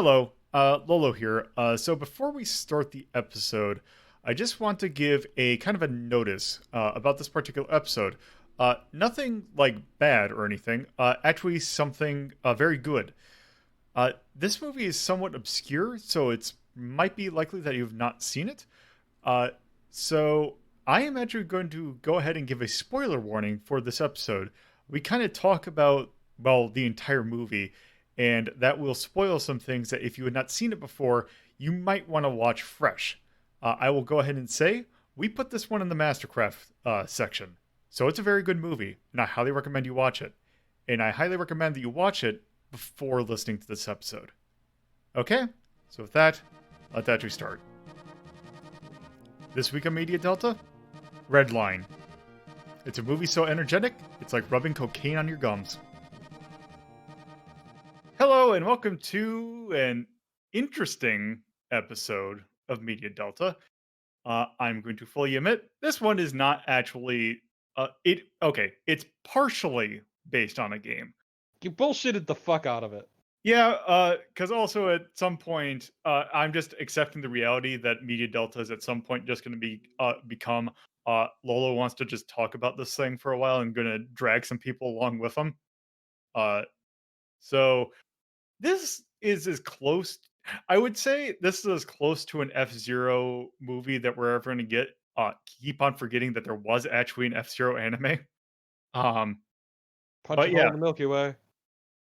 Hello, Lolo here. So before we start the episode, I just want to give a kind of a notice about this particular episode. Nothing like bad or anything. Actually, something very good. This movie is somewhat obscure, so it's might be likely that you've not seen it. Uh, so I am actually going to go ahead and give a spoiler warning for this episode. We kind of talk about, well, the entire movie, and that will spoil some things that if you had not seen it before, you might want to watch fresh. I will go ahead and say we put this one in the Mastercraft section. So it's a very good movie, and I highly recommend you watch it. And I highly recommend that you watch it before listening to this episode. Okay? So with that, let's actually start. This week on Media Delta, Redline. It's a movie so energetic, it's like rubbing cocaine on your gums. Hello, and welcome to an interesting episode of Media Delta. I'm going to fully admit this one is not actually. It's partially based on a game. You bullshitted the fuck out of it. Yeah, because also at some point, I'm just accepting the reality that Media Delta is at some point just going to become. Lolo wants to just talk about this thing for a while and going to drag some people along with him. Uh, so this is as close. I would say this is as close to an F-Zero movie that we're ever going to get. Keep on forgetting that there was actually an F-Zero anime. Um, Punch a but hole yeah, in the Milky Way.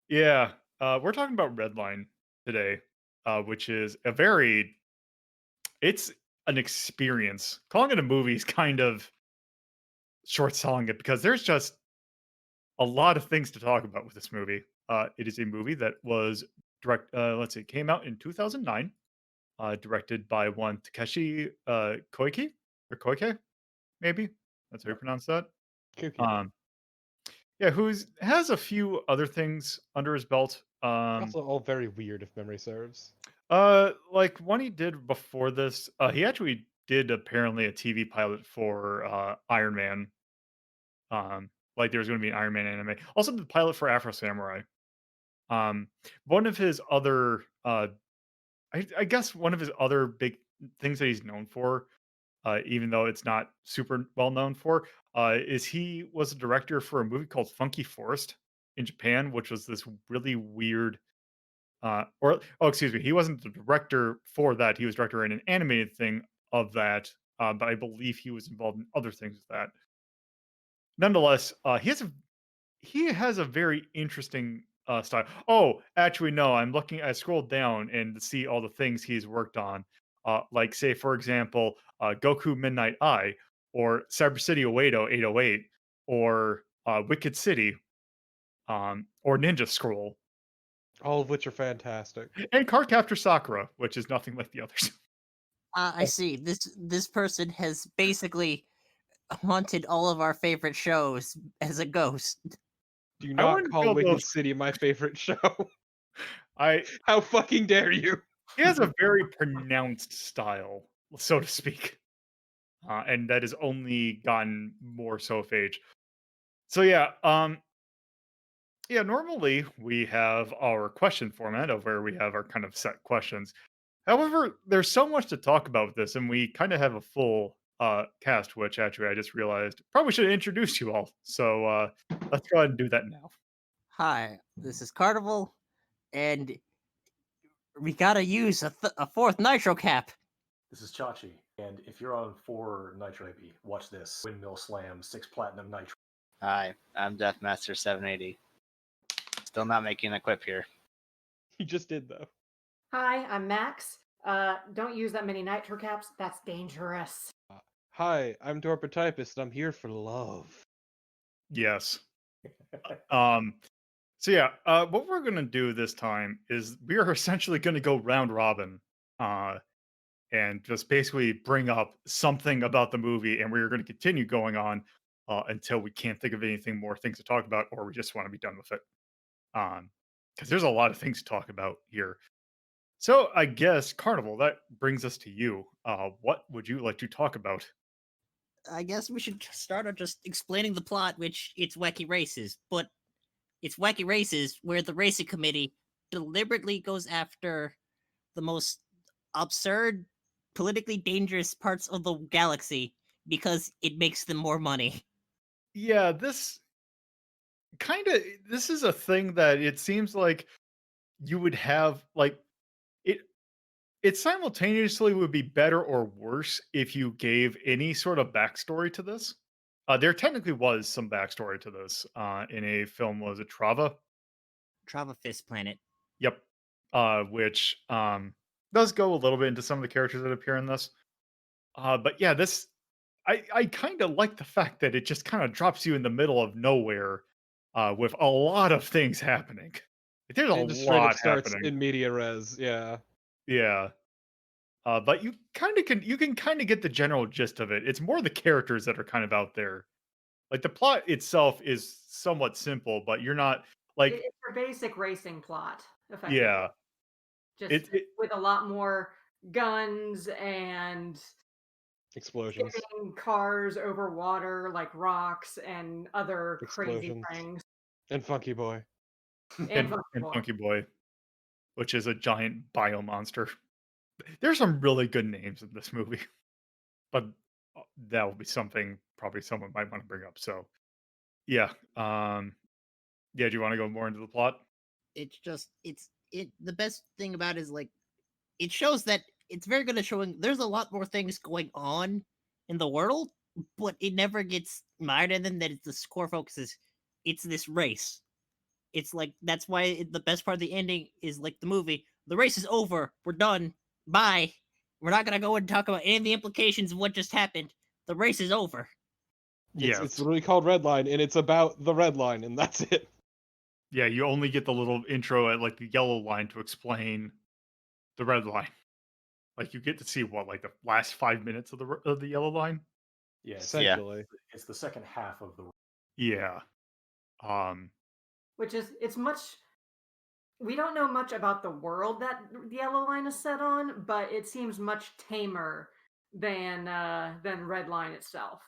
yeah. We're talking about Redline today, which is a very. It's an experience. Calling it a movie is kind of short selling it because there's just a lot of things to talk about with this movie. It is a movie that was let's see, came out in 2009. Directed by one Takeshi Koike or Koike, maybe that's how you pronounce that. Kooky. Um, yeah, who's has a few other things under his belt. Also all very weird if memory serves. Like one he did before this. He actually did apparently a TV pilot for Iron Man. Like there was going to be an Iron Man anime. Also, the pilot for Afro Samurai. One of his other, I guess, one of his other big things that he's known for, even though it's not super well known for, is he was a director for a movie called Funky Forest in Japan, which was this really weird. Excuse me, he wasn't the director for that. He was director in an animated thing of that, but I believe he was involved in other things with that. Nonetheless, he has a very interesting style. Oh, actually, no. I scrolled down and to see all the things he's worked on. Like, say, for example, Goku Midnight Eye, or Cyber City Oedo 808, or Wicked City, or Ninja Scroll, All of which are fantastic. and Cardcaptor Sakura, which is nothing like the others. I see. This person has basically haunted all of our favorite shows as a ghost. Do I not wouldn't call go Wicked those. City my favorite show. I How fucking dare you? He has a very pronounced style, so to speak, and that has only gotten more so with age. So yeah. Normally we have our question format of where we have our kind of set questions. However, there's so much to talk about with this, and we kind of have a full cast, which actually I just realized probably should introduce you all. So let's go ahead and do that now. Hi, this is Carnival, and we gotta use a fourth nitro cap. This is Chachi, and if you're on 4 Nitro AP, watch this. Windmill Slam, 6 Platinum Nitro. Hi, I'm Deathmaster 780. Still not making a quip here. You just did though. Hi, I'm Max. Don't use that many nitro caps. That's dangerous. Hi, I'm Dorpotypus, and I'm here for love. Yes. So yeah, what we're gonna do this time is we are essentially gonna go round robin, and just basically bring up something about the movie, and we're gonna continue going on until we can't think of anything more things to talk about, or we just want to be done with it. Because there's a lot of things to talk about here. So I guess Carnival, that brings us to you. What would you like to talk about? I guess we should start on just explaining the plot, which it's wacky races, but it's wacky races where the racing committee deliberately goes after the most absurd, politically dangerous parts of the galaxy because it makes them more money. Yeah, this is a thing that it seems like you would have like it it simultaneously would be better or worse if you gave any sort of backstory to this. There technically was some backstory to this in a film. Was it Trava? Trava Fist Planet. Yep. Which does go a little bit into some of the characters that appear in this. But yeah, I kind of like the fact that it just kind of drops you in the middle of nowhere with a lot of things happening. Like, there's a It just straight up lot starts happening. in media res. Yeah. Yeah. But you can kind of get the general gist of it. It's more the characters that are kind of out there. Like the plot itself is somewhat simple, but you're not like It's a basic racing plot, effectively. yeah. Just It with a lot more guns and Explosions. skipping cars over water like rocks and other crazy Explosions. things. And Funky Boy. And Funky Boy. Funky Boy, which is a giant bio monster. There's some really good names in this movie, but that will be something probably someone might want to bring up. So yeah, yeah. Do you want to go more into the plot? It's just the best thing about it is like it shows that it's very good at showing there's a lot more things going on in the world, but it never gets mired in them. That it's the core focus is it's this race. It's like that's why the best part of the ending is like the movie. The race is over. We're done. Bye. We're not gonna go and talk about any of the implications of what just happened. The race is over. It's Yes. literally called Redline, and it's about the red line, and that's it. Yeah, you only get the little intro at like the yellow line to explain the red line. Like you get to see what like the last 5 minutes of the yellow line. Yeah, Essentially. it's the second half of the. Yeah. Um. Which is it's much we don't know much about the world that the yellow line is set on, but it seems much tamer than Red Line itself.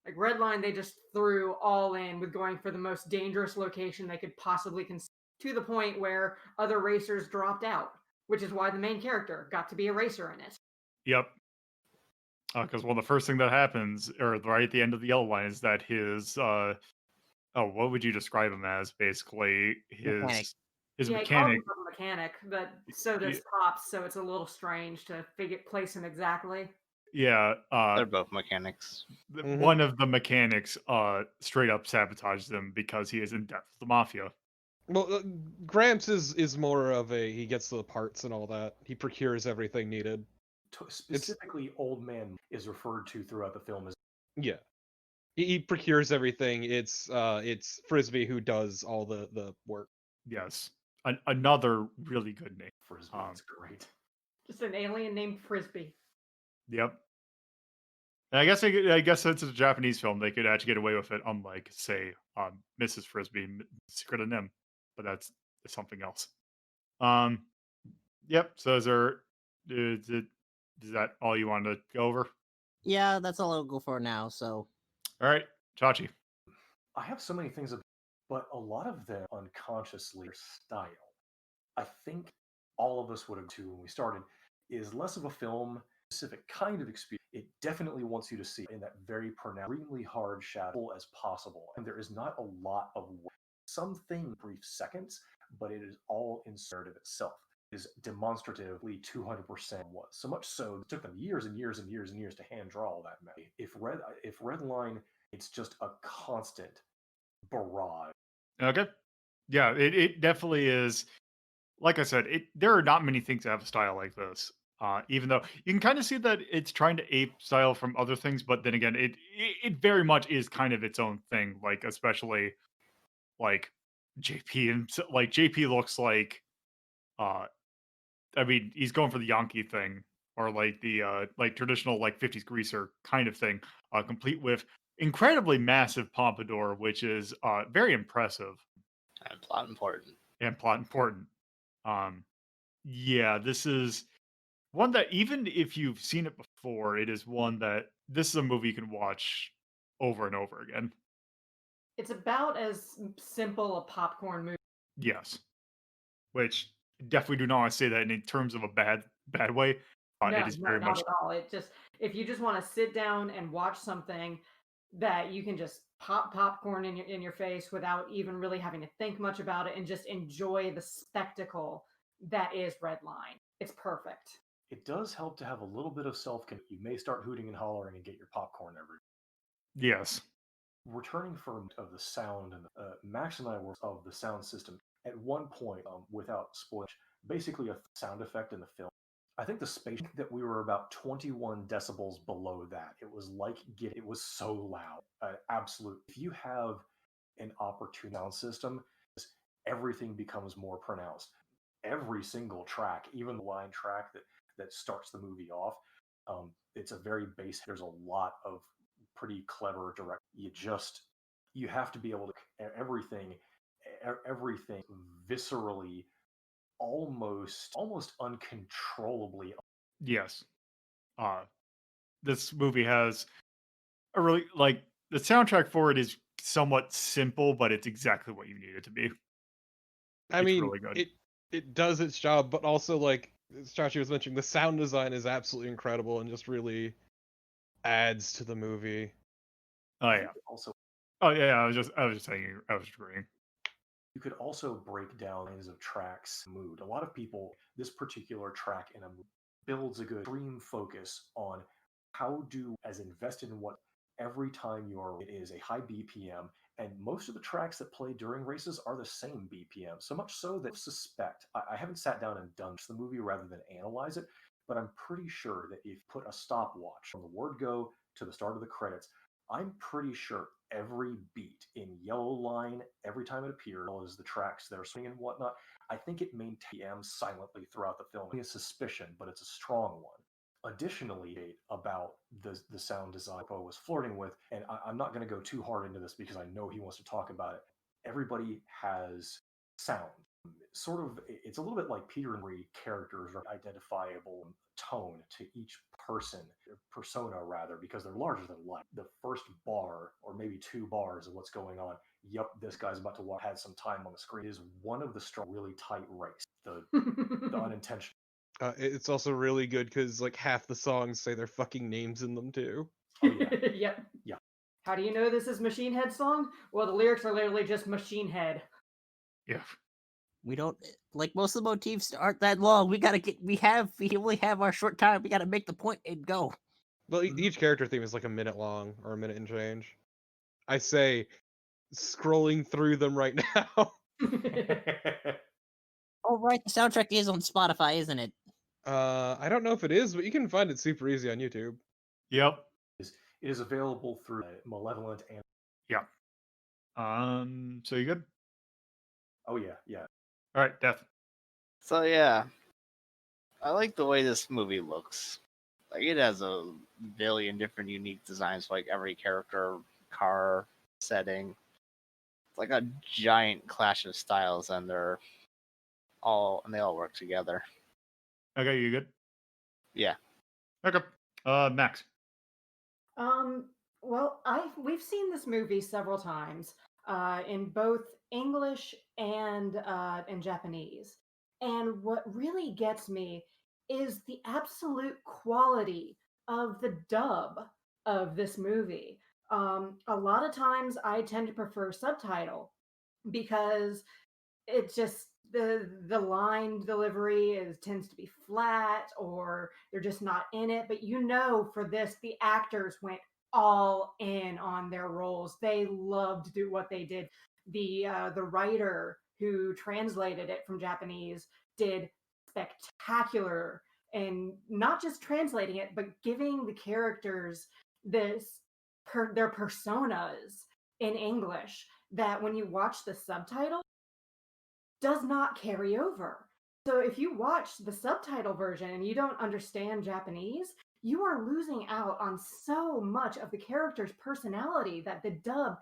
Like Red Line, they just threw all in with going for the most dangerous location they could possibly to the point where other racers dropped out, which is why the main character got to be a racer in it. Yep. Because the first thing that happens, or right at the end of the yellow line, is that what would you describe him as? Basically, Mechanic. his Yeah, he called mechanic. himself a mechanic, but so y- does Pops, so it's a little strange to place him exactly. Yeah. They're both mechanics. One of the mechanics straight up sabotages him because he is in debt with the mafia. Well, Gramps is more of a he gets the parts and all that. He procures everything needed. Specifically, Old Man is referred to throughout the film as Yeah, he procures everything. It's Frisbee who does all the work. Yes. Another really good name. Frisbee. It's great. Just an alien named Frisbee. Yep. And I guess since it's a Japanese film, they could actually get away with it, unlike, say, Mrs. Frisbee, Secret of Nim, but that's something else. Yep. So is that all you wanted to go over? Yeah, that's all I'll go for now. So All right, Chachi. I have so many things, but a lot of them unconsciously style. I think all of us would have too when we started is less of a film specific kind of experience. It definitely wants you to see in that very pronounced, extremely hard shadow as possible. And there is not a lot of work. Something brief seconds, but it is all in narrative itself. Is demonstratively 200% was so much so it took them years and years and years and years to hand draw all that. If Redline, it's just a constant barrage. Okay. Yeah, it definitely is. Like I said, there are not many things that have a style like this. Even though you can kind of see that it's trying to ape style from other things, but then again, it very much is kind of its own thing. Like especially like JP and like JP looks uh I mean he's going for the Yankee thing or like the like traditional like 50s greaser kind of thing, complete with incredibly massive pompadour, which is very impressive And plot important. and plot important. Um, yeah, this is one that even if you've seen it before, it is one that this is a movie you can watch over and over again. It's about as simple a popcorn movie. Yes, which definitely do not want to say that in terms of a bad way. It No, is no, very not much at all. It just if you just want to sit down and watch something that you can just pop popcorn in your face without even really having to think much about it and just enjoy the spectacle that is Redline. It's perfect. It does help to have a little bit of You may start hooting and hollering and get your popcorn everywhere. yes. Returning from of the sound and Max and I were of the sound system at one point, without spoiling, basically a sound effect in the film. I think the space that we were about 21 decibels below that. It was like it was so loud, absolute. If you have an opportune sound system, everything becomes more pronounced. Every single track, even the line track that starts the movie off, it's a very base. There's a lot of pretty clever direct. You have to be able to everything viscerally, almost uncontrollably. Yes. Uh, this movie has a really like the soundtrack for it is somewhat simple, but it's exactly what you need it to be. I It's mean, really good. it does its job, but also like Chachi was mentioning, the sound design is absolutely incredible and just really adds to the movie. Oh yeah. Also, Oh yeah. I was just saying. I was agreeing. you could also break down lines of tracks mood. A lot of people, this particular track in a movie builds a good extreme focus on how do as invested in what every time it is a high BPM, and most of the tracks that play during races are the same BPM. So much so that I suspect I haven't sat down and done the movie rather than analyze it, but I'm pretty sure that if you put a stopwatch from the word go to the start of the credits, I'm pretty sure every beat in Yellow Line, every time it appears, as the tracks that are swinging and whatnot, I think it maintains silently throughout the film. It's a suspicion, but it's a strong one. Additionally, about the sound design Poe was flirting with, and I'm not going to go too hard into this because I know he wants to talk about it. Everybody has sound. Sort of, it's a little bit like Peter and Marie characters are identifiable tone to each person, persona rather, because they're larger than life. The first bar or maybe two bars of what's going on. Yep, this guy's about to walk. Had some time on the screen. Is one of the strong, really tight race. The unintentional. It's also really good because like half the songs say their fucking names in them too. Oh yeah, Yep. yeah. How do you know this is Machine Head song? Well, the lyrics are literally just Machine Head. Yeah. We don't like most of the motifs aren't that long. We only have our short time. We gotta make the point and go. Well, each character theme is like a minute long or a minute and change. I say, scrolling through them right now. Oh right, the soundtrack is on Spotify, isn't it? I don't know if it is, but you can find it super easy on YouTube. Yep. It is available through Malevolent and. Yeah. So you good? Oh yeah, yeah. All right, Death. So yeah, I like the way this movie looks. Like it has a billion different unique designs for like every character, car, setting. It's like a giant clash of styles, and they all work together. Okay, you good? Yeah. Okay. Max. Well, we've seen this movie several times, in both English and in Japanese. And what really gets me is the absolute quality of the dub of this movie. A lot of times I tend to prefer subtitle because it just the line delivery tends to be flat or they're just not in it, but for this the actors went all in on their roles. They loved to do what they did. The writer who translated it from Japanese did spectacular, and not just translating it but giving the characters their personas in English, that when you watch the subtitle does not carry over. So if you watch the subtitle version and you don't understand Japanese, you are losing out on so much of the character's personality that the dub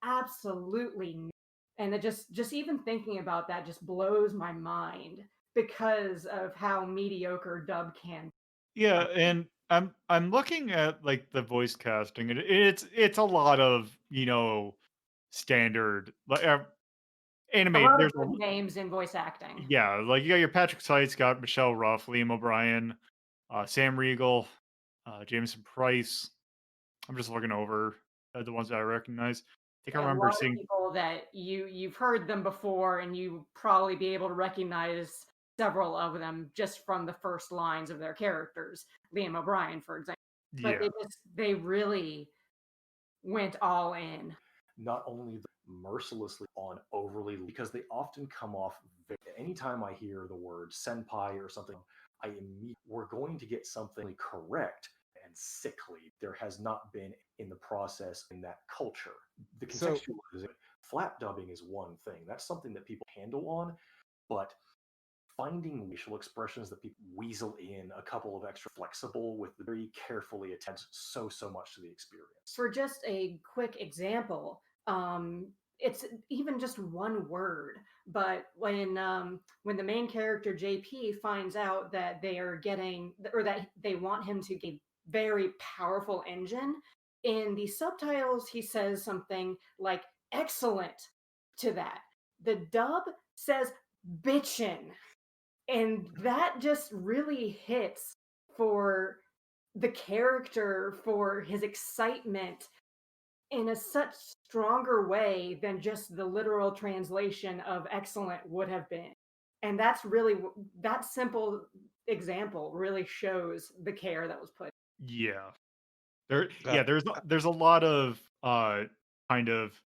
absolutely nailed. And it just even thinking about that just blows my mind because of how mediocre dub can. Yeah, and I'm looking at like the voice casting, and it's a lot of standard. Like A animated. lot of There's big names in voice acting. yeah, like you got your Patrick Seitz, got Michelle Ruff, Liam O'Brien, Sam Riegel, Jameson Price. I'm just looking over the ones that I recognize. I think I A remember lot of seeing. people that you've heard them before, and you probably be able to recognize several of them just from the first lines of their characters. Liam O'Brien, for example. But Yeah, they really went all in. Not only mercilessly on overly, because they often come off. Anytime I hear the word senpai or something, I immediately we're going to get something correct and sickly. There has not been in the process in that culture. The So contextualization, flat dubbing is one thing. That's something that people handle on, but finding facial expressions that people weasel in a couple of extra flexible with very carefully attends so much to the experience. For just a quick example, it's even just one word, but when the main character JP finds out that they are getting or that they want him to get a very powerful engine, in the subtitles he says something like excellent to that. The dub says bitchin'. And that just really hits for the character, for his excitement in a such stronger way than just the literal translation of excellent would have been. And that's really that simple example really shows the care that was put. yeah. There, uh, yeah. There's a lot of kind of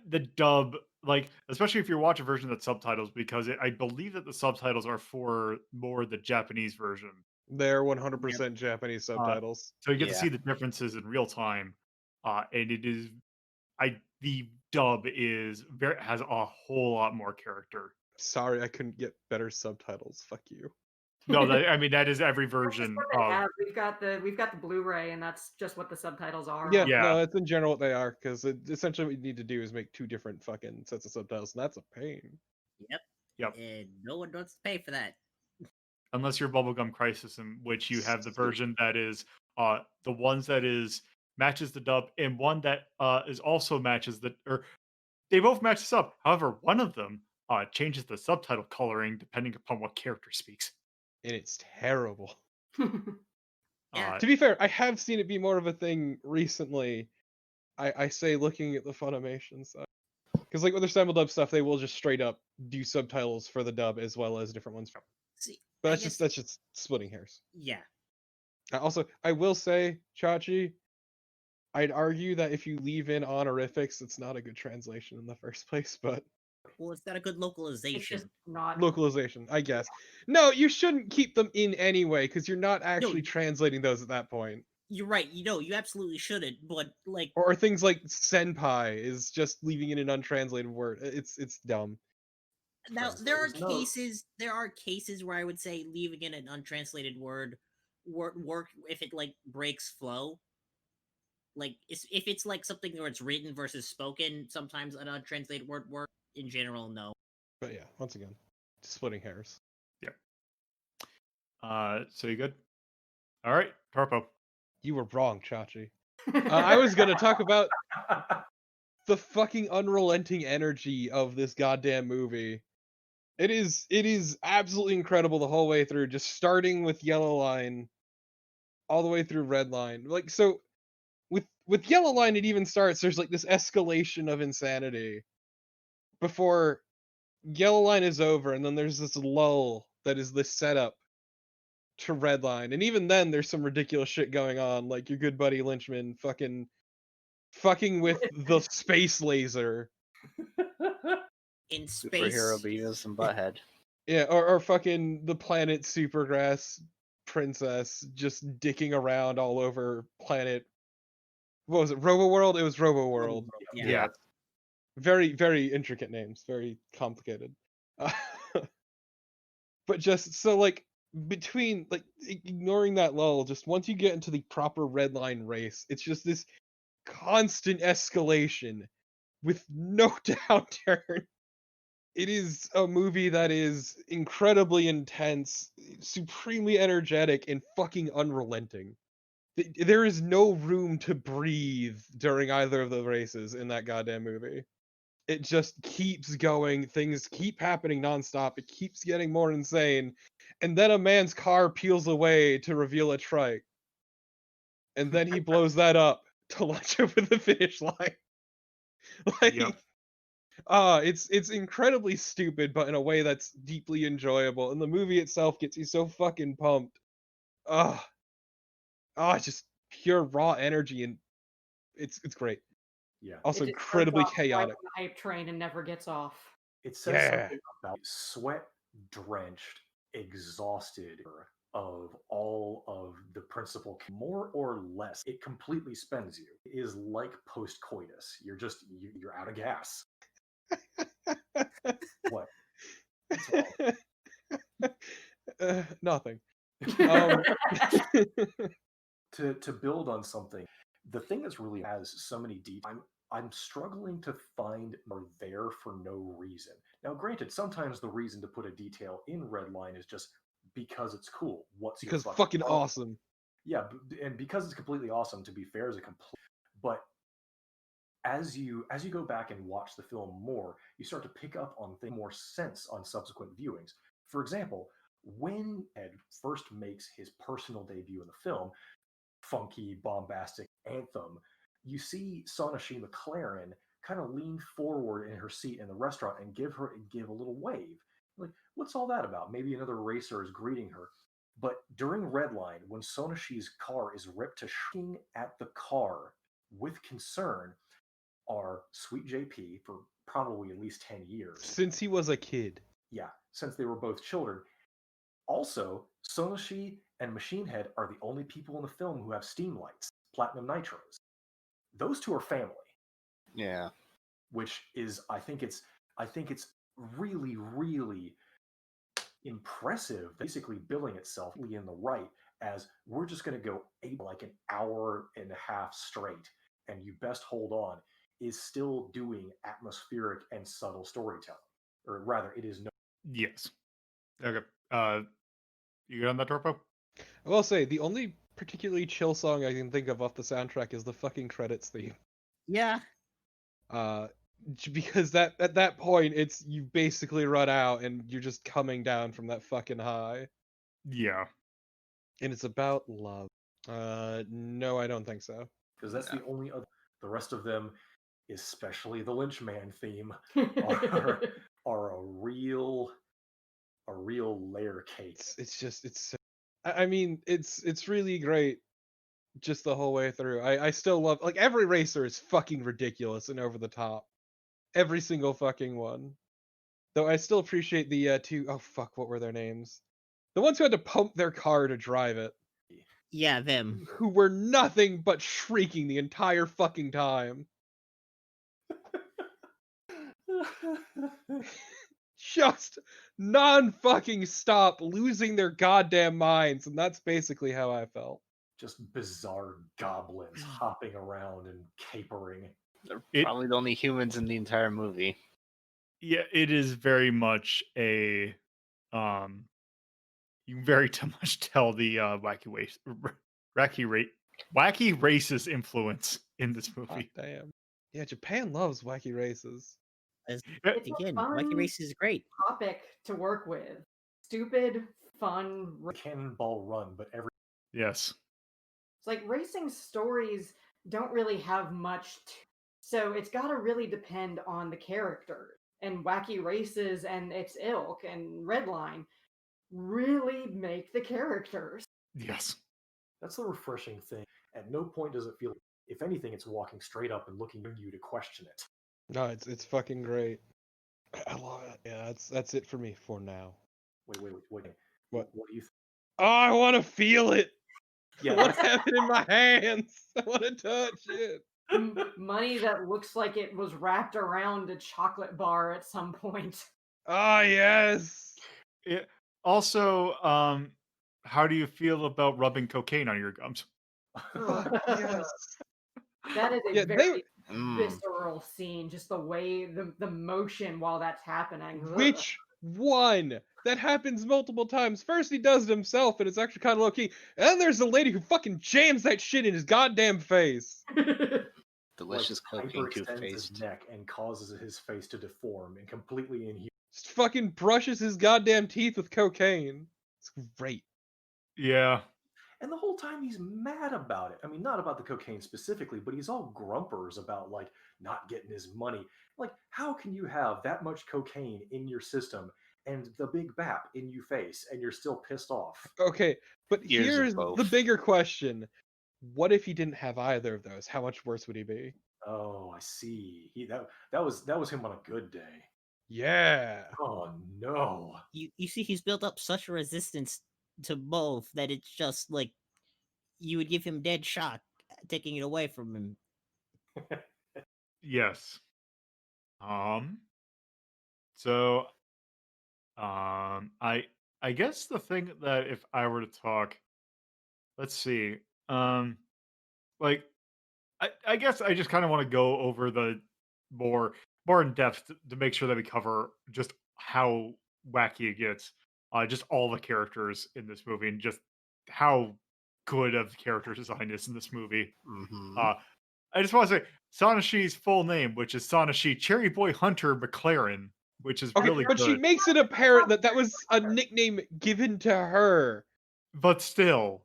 the dub, like especially if you're watching a version that's subtitles, because I believe that the subtitles are for more the Japanese version. they're Yep. 100% Japanese Uh, subtitles. so you get to Yeah. see the differences in real time, and it is the dub is very has a whole lot more character. Sorry, I couldn't get better subtitles. Fuck you. No, I mean that is every That's just version what they of have. We've got the Blu-ray, and that's just what the subtitles are Yeah, on. Yeah. no, it's in general what they are, because essentially what you need to do is make two different fucking sets of subtitles, and that's a pain. Yep. Yep. And no one wants to pay for that. Unless you're Bubblegum Crisis, in which you have the version that is the ones that is matches the dub, and one that is also matches the or they both match this up. However, one of them changes the subtitle coloring depending upon what character speaks. And it's terrible. Yeah. To be fair, I have seen it be more of a thing recently. I say looking at the Funimation side. Because like with their simuldub stuff, they will just straight up do subtitles for the dub as well as different ones. See, But I that's guess, just splitting hairs. yeah. Also, I will say, Chachi, I'd argue that if you leave in honorifics, it's not a good translation in the first place, but Well, it's got a good It's just localization. not. localization, I guess. No, you shouldn't keep them in anyway, because you're not actually No. translating those at that point. You're right. You absolutely shouldn't. But like, Or things like senpai is just leaving in an untranslated word. It's dumb. now Translators know. there are cases where I would say leaving in an untranslated word work if it like breaks flow. Like if it's like something where it's written versus spoken, sometimes an untranslated word work. In general, no. But yeah, once again, splitting hairs. Yeah. So you good? All right, Torpo. You were wrong, Chachi. I was gonna talk about the fucking unrelenting energy of this goddamn movie. It is absolutely incredible the whole way through, just starting with Yellow Line all the way through Redline. Like so with Yellow Line it even starts there's like this escalation of insanity before Yellow Line is over, and then there's this lull that is this setup to Redline. And even then there's some ridiculous shit going on, like your good buddy Lynchman fucking with the space laser. In space, Superhero Beavis and Butthead. Yeah, or fucking the planet Supergrass princess just dicking around all over planet. What was it? Robo World? It was Robo World. yeah. Yeah. Very, very intricate names, very complicated. Uh, but just so like between like ignoring that lull, just once you get into the proper Redline race, it's just this constant escalation with no downturn. It is a movie that is incredibly intense, supremely energetic, and fucking unrelenting. There is no room to breathe during either of the races in that goddamn movie. it just keeps going. Things keep happening nonstop. It keeps getting more insane. And then a man's car peels away to reveal a trike. And then he blows that up to launch over the finish line. Like, Yep. it's incredibly stupid, but in a way that's deeply enjoyable. And the movie itself gets you so fucking pumped. Ah, it's just pure raw energy, and it's great. Yeah. Also It just starts incredibly off right chaotic. on the hype train and never gets off. It says Yeah. something about sweat drenched, exhausted of all of the principal, more or less. It completely spends you. It is like post coitus. You're out of gas. What? What's wrong? Nothing. To build on something, the thing that's really has so many details. I'm struggling to find are there for no reason. Now, granted, sometimes the reason to put a detail in Redline is just because it's cool. What's your Because fucking problem? awesome. Yeah, and because it's completely awesome. To be fair, is a complete. But as you go back and watch the film more, you start to pick up on things more sense on subsequent viewings. For example, when Ed first makes his personal debut in the film, funky, bombastic anthem, you see Sonashi McLaren kind of lean forward in her seat in the restaurant and give a little wave. Like, what's all that about? Maybe another racer is greeting her. But during Redline, when Sonashi's car is ripped to shrieking at the car with concern, are Sweet JP for probably at least 10 years. Since he was a kid. Yeah, since they were both children. Also, Sonoshi and Machine Head are the only people in the film who have steam lights, platinum nitros. Those two are family. Yeah. Which is, I think it's really, really impressive, basically billing itself in the right as we're just going to go like an hour and a half straight, and you best hold on, is still doing atmospheric and subtle storytelling. Or rather, it is no. Yes. Okay. You good on that, Torpo? I will say, the only particularly chill song I can think of off the soundtrack is the fucking credits theme. Yeah. Because at that point, you basically run out and you're just coming down from that fucking high. Yeah. And it's about love. No, I don't think so. Because that's the only other. The rest of them, especially the Lynchman theme, are a real layer cake. I mean, it's really great just the whole way through. I still love, like, every racer is fucking ridiculous and over the top. Every single fucking one. Though I still appreciate the two, oh fuck, what were their names? The ones who had to pump their car to drive it. Yeah, them. Who were nothing but shrieking the entire fucking time. Just non-fucking stop losing their goddamn minds, and that's basically how I felt. Just bizarre goblins hopping around and capering. They're probably the only humans in the entire movie. Yeah, it is very much a you very much tell the wacky racist influence in this God movie. damn. Yeah, Japan loves wacky races. It's Again, a fun Wacky Race is great. topic to work with. Stupid, fun. Cannonball Run, but every Yes. It's like racing stories don't really have much so it's got to really depend on the character. And Wacky Races and its ilk and Redline really make the characters. Yes. That's the refreshing thing. At no point does it feel, if anything, it's walking straight up and looking at you to question it. No, it's fucking great. I love it. Yeah, that's it for me for now. Wait. What? What do you think? Oh, I want to feel it. Yeah, I want to have it in my hands. I want to touch it. Money that looks like it was wrapped around a chocolate bar at some point. Ah, yes. Also, how do you feel about rubbing cocaine on your gums? Yes. That is a Yeah, very visceral scene. Just the way the motion while that's happening. Which one? That happens multiple times. First he does it himself, and it's actually kind of low key. And then there's a lady who fucking jams that shit in his goddamn face. The delicious cocaine hyperextends his toothpaste. neck and causes his face to deform and completely inhuman. Just fucking brushes his goddamn teeth with cocaine. It's great. Yeah. And the whole time he's mad about it. I mean, not about the cocaine specifically, but he's all grumpers about like not getting his money. Like, how can you have that much cocaine in your system and the big bap in you face and you're still pissed off? Okay, but Years of here's the both. bigger question. What if he didn't have either of those? How much worse would he be? Oh, I see. That was him on a good day. Yeah. Oh no. You see, he's built up such a resistance to both that it's just like you would give him dead shock, taking it away from him. Yes. So I guess the thing that if I were to talk, let's see. Like I guess I just kind of want to go over the more more in depth to make sure that we cover just how wacky it gets. Just all the characters in this movie and just how good of character design is in this movie. Mm-hmm. Uh, I just want to say Sonashi's full name, which is Sonashi Cherry Boy Hunter McLaren, which is Okay, really but she good. makes it apparent that that was a nickname given to her. But still,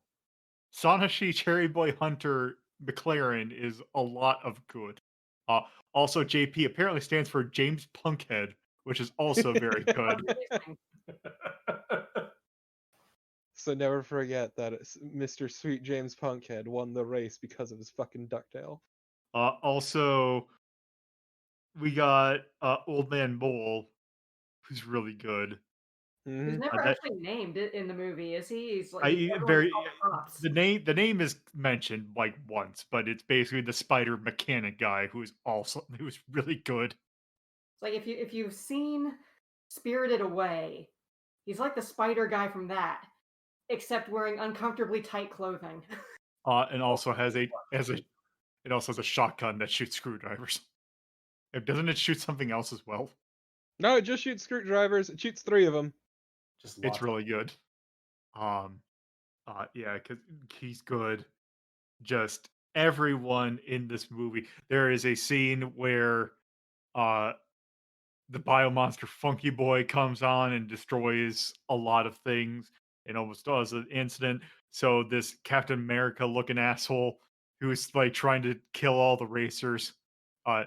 Sonashi Cherry Boy Hunter McLaren is a lot of good. Uh, Also, JP apparently stands for James Punkhead, which is also very good. Amazing. So never forget that Mr. Sweet James Punkhead won the race because of his fucking ducktail. Also, we got Old Man Mole, who's really good. He's Mhm. never That actually named it in the movie, is he? He's like I everyone's very called props. the name is mentioned like once, but it's basically the spider mechanic guy who's really good. It's like if you've seen Spirited Away, he's like the spider guy from that, except wearing uncomfortably tight clothing. And also has a it also has a shotgun that shoots screwdrivers. Doesn't it shoot something else as well? No, it just shoots screwdrivers. It shoots 3 of them. Just It's lots really good. Um, yeah, because he's good. Just everyone in this movie. There is a scene where uh the biomonster Funky Boy comes on and destroys a lot of things and almost does an incident. So this Captain America looking asshole who's like trying to kill all the racers uh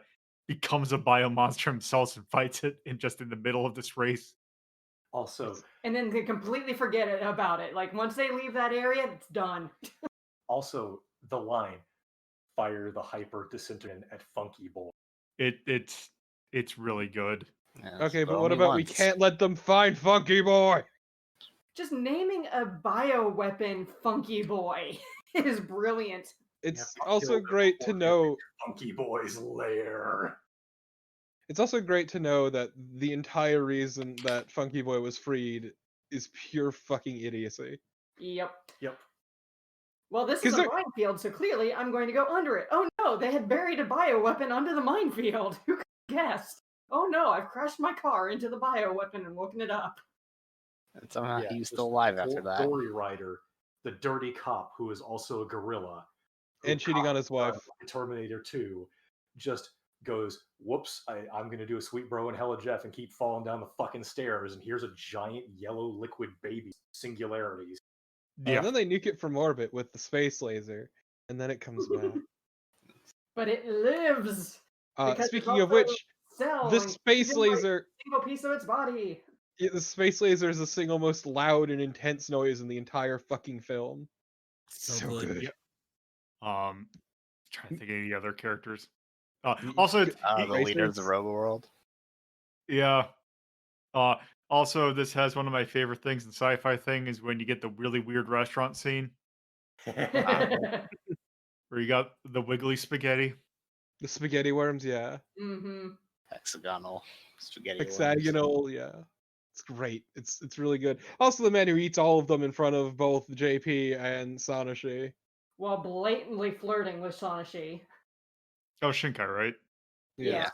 becomes a biomonster himself and fights it in the middle of this race. Also, And then they completely forget about it. Like once they leave that area, it's done. also the line, fire the hyper disintegrant at Funky Boy. It's really good. Yeah, Okay, but but what only about we once. can't let them find Funky Boy? Just naming a bioweapon Funky Boy is brilliant. It's Yeah, also kill them great to before know. Funky Boy's lair. It's also great to know that the entire reason that Funky Boy was freed is pure fucking idiocy. Yep. Yep. Well, this is 'Cause a they're- minefield, so clearly I'm going to go under it. Oh no, they had buried a bioweapon under the minefield. Who could have guessed? Oh no, I've crashed my car into the bioweapon and woken it up. And somehow Yeah, he was just still alive after that. Dory Rider, the dirty cop who is also a gorilla, who And cheating on cocked his a gun wife. like Terminator 2, just goes, whoops, I'm going to do a sweet bro and Hella Jeff and keep falling down the fucking stairs, and here's a giant yellow liquid baby, singularities. Yeah. And then they nuke it from orbit with the space laser, and then it comes back. But it lives. Because it's Speaking of also which, cell the and space even, like, laser, single piece of its body. the space laser is the single most loud and intense noise in the entire fucking film. So good. Yeah. Trying to think of any other characters. Y- Also, g- The leader of the Racers. Robo World. yeah. Also, this has one of my favorite things in sci-fi thing is when you get the really weird restaurant scene where you got the wiggly spaghetti. The spaghetti worms, yeah. Mm-hmm. Hexagonal spaghetti worms. Hexagonal, yeah. It's great. It's really good. Also, the man who eats all of them in front of both JP and Sanashi. While blatantly flirting with Sonashi. Oh, Shinkai, right? Yeah.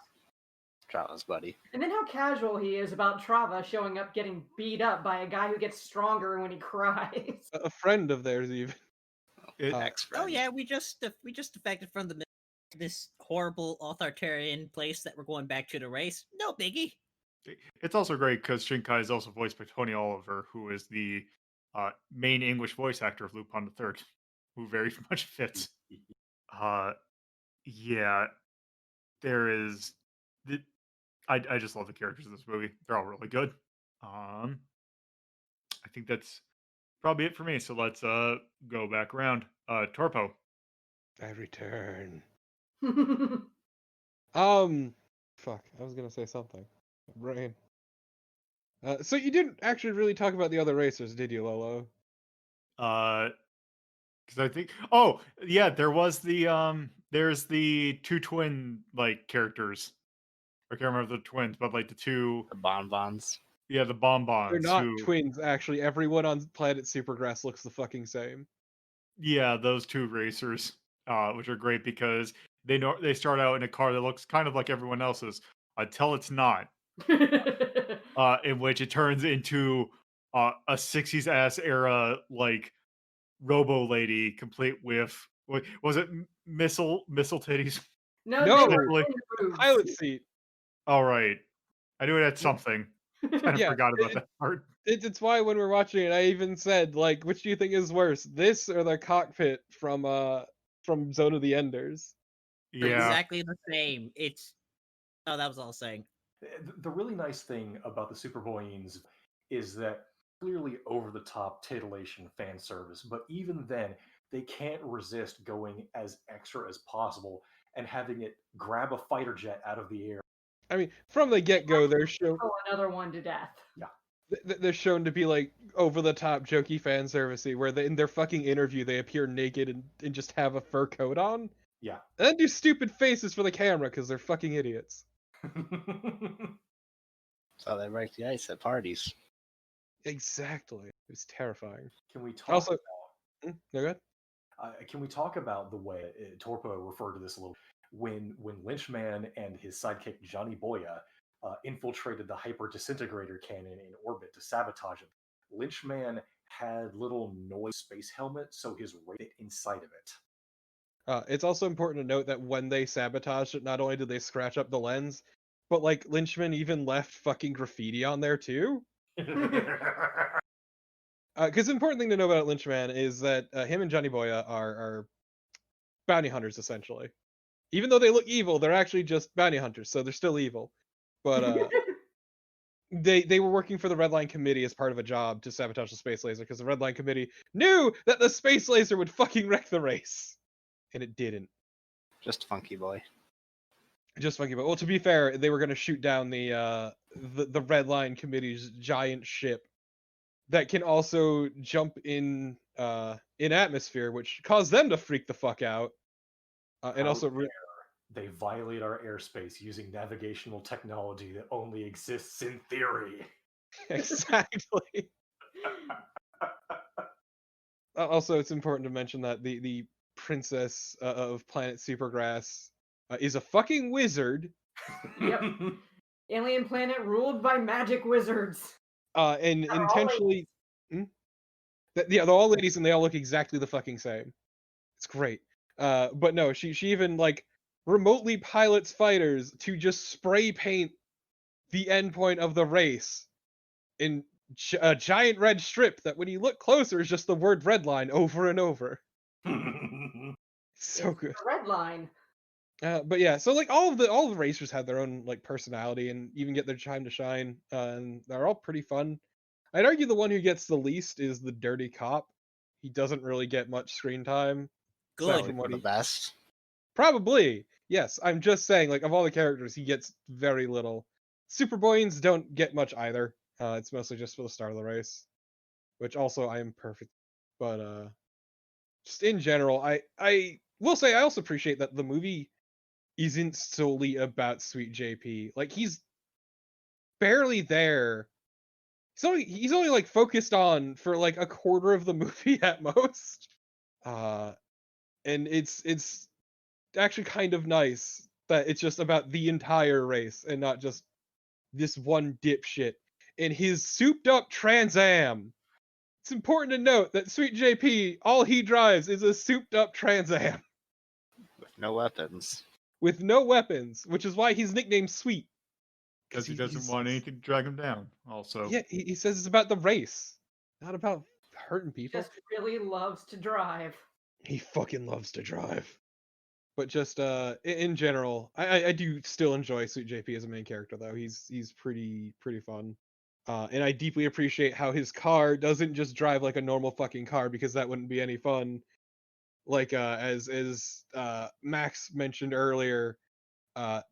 Trava's buddy. And then how casual he is about Trava showing up getting beat up by a guy who gets stronger when he cries. A friend of theirs, even. It, Ex-friend. Oh yeah, we just defected from the this horrible authoritarian place that we're going back to the race. No biggie. It's also great because Shinkai is also voiced by Tony Oliver, who is the main English voice actor of Lupin the Third, who very much fits. Yeah, there is. I just love the characters in this movie. They're all really good. I think that's probably it for me. So let's go back around. Torpo. I return. Well, Fuck. I was gonna say something. My brain. So you didn't actually really talk about the other racers, did you, Lolo? Because I think. Oh yeah, there was the There's the two twin like characters. I can't remember the twins, but like the two. The bonbons. Yeah, the They're bonbons. not Who? twins, actually. Everyone on planet Supergrass looks the fucking same. Yeah, those two racers, which are great because they start out in a car that looks kind of like everyone else's until it's not. In which it turns into a 60s ass era like Robo Lady, complete with was it missile titties? no, No, they were Literally. in boobs. Pilot seat. All right, I knew it had something. Kind of Yeah, forgot about that part. It's why when we're watching it, I even said, like, which do you think is worse, this or the cockpit from Zone of the Enders? They're Yeah, exactly the same. It's oh, that was all saying. The really nice thing about the Superboyines is that clearly over the top titillation fan service, but even then, they can't resist going as extra as possible and having it grab a fighter jet out of the air. I mean, from the get-go, they're shown Oh, another one to death. they're shown to be like over the top jokey fan servicey, where in their fucking interview they appear naked and just have a fur coat on. Yeah. And then do stupid faces for the camera because they're fucking idiots. So they break the ice at parties. Exactly. It was terrifying. Can we talk Also- about No good. Can we talk about the way Torpo referred to this a little? When Lynchman and his sidekick Johnny Boya infiltrated the hyper disintegrator cannon in orbit to sabotage it, Lynchman had little noise space helmet, so his fit inside of it. It's also important to note that when they sabotaged it, not only did they scratch up the lens, but like Lynchman even left fucking graffiti on there too. Because the important thing to know about Lynchman is that him and Johnny Boya are bounty hunters essentially. Even though they look evil, they're actually just bounty hunters, so they're still evil. But they were working for the Redline Committee as part of a job to sabotage the space laser because the Redline Committee knew that the space laser would fucking wreck the race, and it didn't. Just Funky Boy. Just funky, but well, to be fair, they were going to shoot down the Redline Committee's giant ship that can also jump in atmosphere, which caused them to freak the fuck out. And How also, dare they violate our airspace using navigational technology that only exists in theory. exactly. Also, it's important to mention that the princess of Planet Supergrass is a fucking wizard. Yep. Alien planet ruled by magic wizards. And They're all intentionally, yeah, they're all ladies and they all look exactly the fucking same. It's great. But no, she even like remotely pilots fighters to just spray paint the endpoint of the race in a giant red strip that when you look closer is just the word Redline over and over. So good. The red line. But yeah, so like all the racers have their own like personality and even get their time to shine, and they're all pretty fun. I'd argue the one who gets the least is the dirty cop. He doesn't really get much screen time. Good. from For what the he- best. Probably, yes. I'm just saying, like of all the characters, he gets very little. Superboyins don't get much either. It's mostly just for the start of the race, which also I am perfect. But just in general, I will say I also appreciate that the movie isn't solely about Sweet JP. Like he's barely there. He's only like focused on for like a quarter of the movie at most. And it's actually kind of nice that it's just about the entire race and not just this one dipshit in his souped up Trans Am. It's important to note that Sweet JP, all he drives is a souped up Trans Am. With no weapons. with no weapons, which is why he's nicknamed Sweet. Because he doesn't want anything to drag him down. Also, Yeah, he says it's about the race, not about hurting people. Just really loves to drive. He fucking loves to drive. But just in general, I do still enjoy Sweet JP as a main character though. He's pretty fun. And I deeply appreciate how his car doesn't just drive like a normal fucking car, because that wouldn't be any fun. Like as Max mentioned earlier,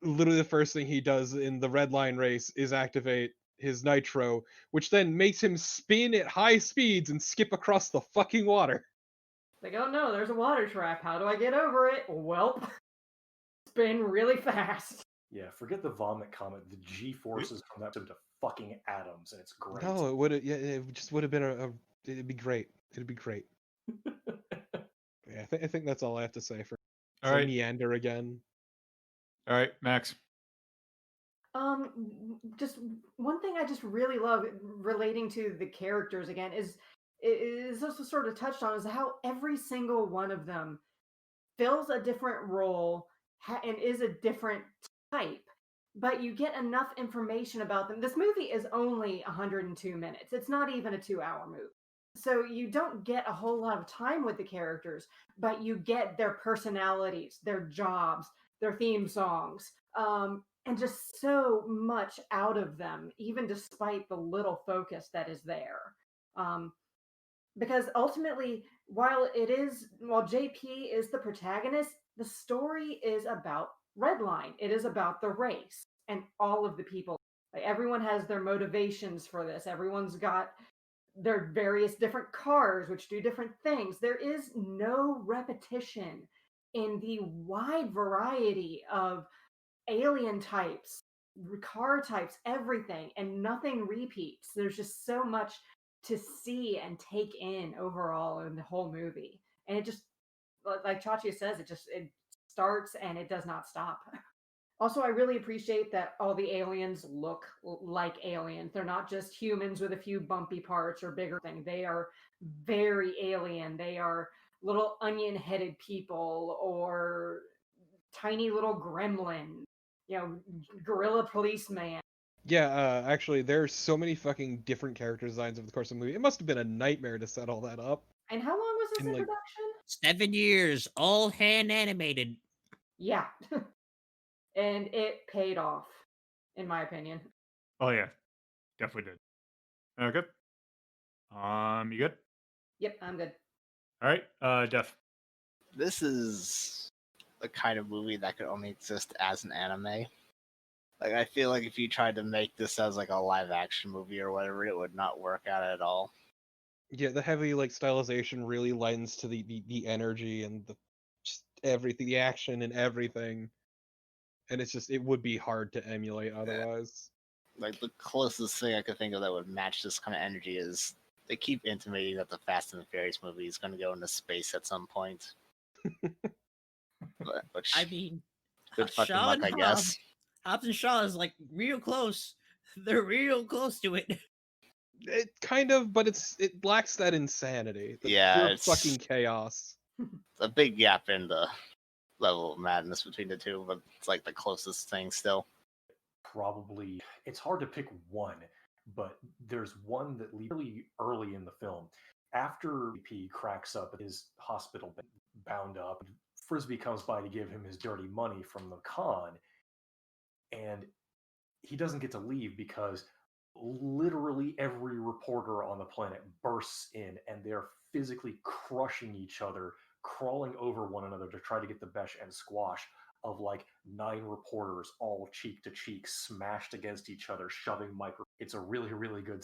literally the first thing he does in the Redline race is activate his nitro, which then makes him spin at high speeds and skip across the fucking water. Like, oh no, there's a water trap. How do I get over it? Welp, spin really fast. Yeah, forget the vomit comment. The G forces from that to fucking atoms, and it's great. No, it would have. Yeah, it just would have been it'd be great. It'd be great. Yeah, I think that's all I have to say for. all right, Meander again. all right, Max. Just one thing I just really love relating to the characters again is also sort of touched on is how every single one of them fills a different role and is a different type, but you get enough information about them. This movie is only 102 minutes. It's not even a 2-hour movie. So you don't get a whole lot of time with the characters, but you get their personalities, their jobs, their theme songs, and just so much out of them, even despite the little focus that is there. Um, because ultimately, while JP is the protagonist, the story is about Redline. It is about the race and all of the people. Like, everyone has their motivations for this. Everyone's got their various different cars which do different things. There is no repetition in the wide variety of alien types, car types, everything, and nothing repeats. There's just so much to see and take in overall in the whole movie. And it just, like Chachi says, it starts and it does not stop. Also, I really appreciate that all the aliens look like aliens. They're not just humans with a few bumpy parts or bigger thing. They are very alien. They are little onion-headed people or tiny little gremlin, gorilla policeman. Yeah, actually, there's so many fucking different character designs over the course of the movie. It must have been a nightmare to set all that up. And how long was this In, in like- production? 7 years, all hand animated. Yeah. And it paid off, in my opinion. Oh yeah, definitely did. Okay. You good? Yep, I'm good. All right, Jeff. This is the kind of movie that could only exist as an anime. Like, I feel like if you tried to make this as like a live action movie or whatever, it would not work out at all. Yeah, the heavy like stylization really lends to the energy and the just everything, the action and everything. And it's just it would be hard to emulate otherwise. Like, the closest thing I could think of that would match this kind of energy is they keep intimating that the Fast and the Furious movie is going to go into space at some point. Which, I mean, good fucking Shaw luck, and I guess. Hobbs and Shaw is like real close. They're real close to it. It kind of, but it lacks that insanity. The Yeah, pure it's- fucking chaos. A big gap in the level of madness between the two, but it's like the closest thing still. Probably, it's hard to pick one, but there's one that really early in the film, after P cracks up at his hospital bound up, Frisbee comes by to give him his dirty money from the con, and he doesn't get to leave because literally every reporter on the planet bursts in and they're physically crushing each other, crawling over one another to try to get the besh and squash of like 9 reporters all cheek to cheek smashed against each other, shoving micro. It's a really, really good.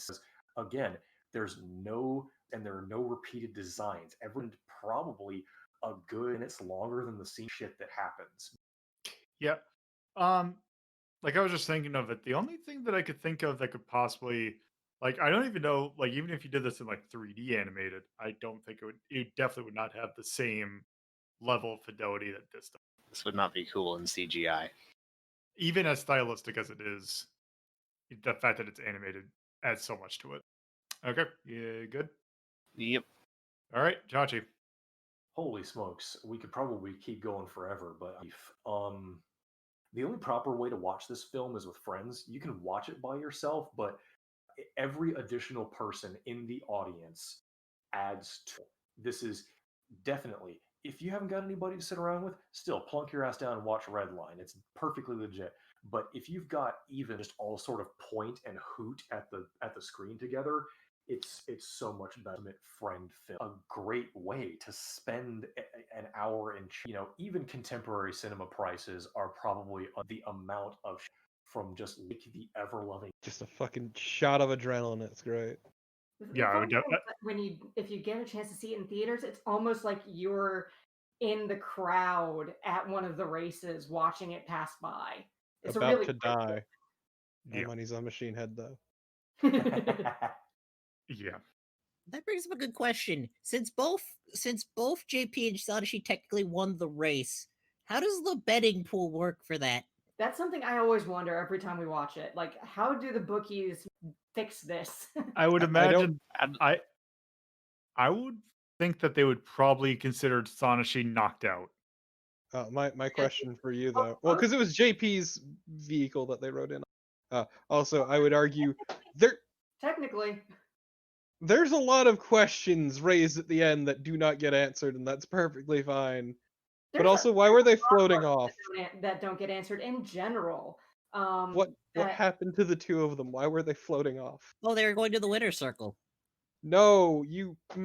Again, there are no repeated designs. Everyone's probably a good, and it's longer than the scene shit that happens. Yeah. Like I was just thinking of it. The only thing that I could think of that could possibly, like, I don't even know, like, even if you did this in like 3D animated, I don't think it definitely would not have the same level of fidelity that this does. This would not be cool in CGI. Even as stylistic as it is, the fact that it's animated adds so much to it. Okay, yeah, good. Yep. All right, Chachi. Holy smokes, we could probably keep going forever, but The only proper way to watch this film is with friends. You can watch it by yourself, but every additional person in the audience adds to this. Is definitely, if you haven't got anybody to sit around with, still plunk your ass down and watch Redline. It's perfectly legit. But if you've got even just all sort of point and hoot at the screen together, it's so much better. Friend film, a great way to spend an hour in. Even contemporary cinema prices are probably the amount of from just like the ever loving. Just a fucking shot of adrenaline. It's great. The Yeah, I fun would. thing is that if you get a chance to see it in theaters, it's almost like you're in the crowd at one of the races watching it pass by. It's About a really to die. My Yeah, money's on Machine Head, though. yeah. That brings up a good question. Since both JP and Sadashi technically won the race, how does the betting pool work for that? That's something I always wonder every time we watch it. Like, how do the bookies fix this? I would I don't- imagine. And I would think that they would probably consider Sanashi knocked out. My question for you, Oh, though. Well, because it was JP's vehicle that they rode in. Also, I would argue Technically, there's a lot of questions raised at the end that do not get answered, and that's perfectly fine. But there's also, why were they a lot of floating questions off? that don't get answered in general. What that- happened to the two of them? Why were they floating off? Oh, they were going to the winner's circle. No, you. they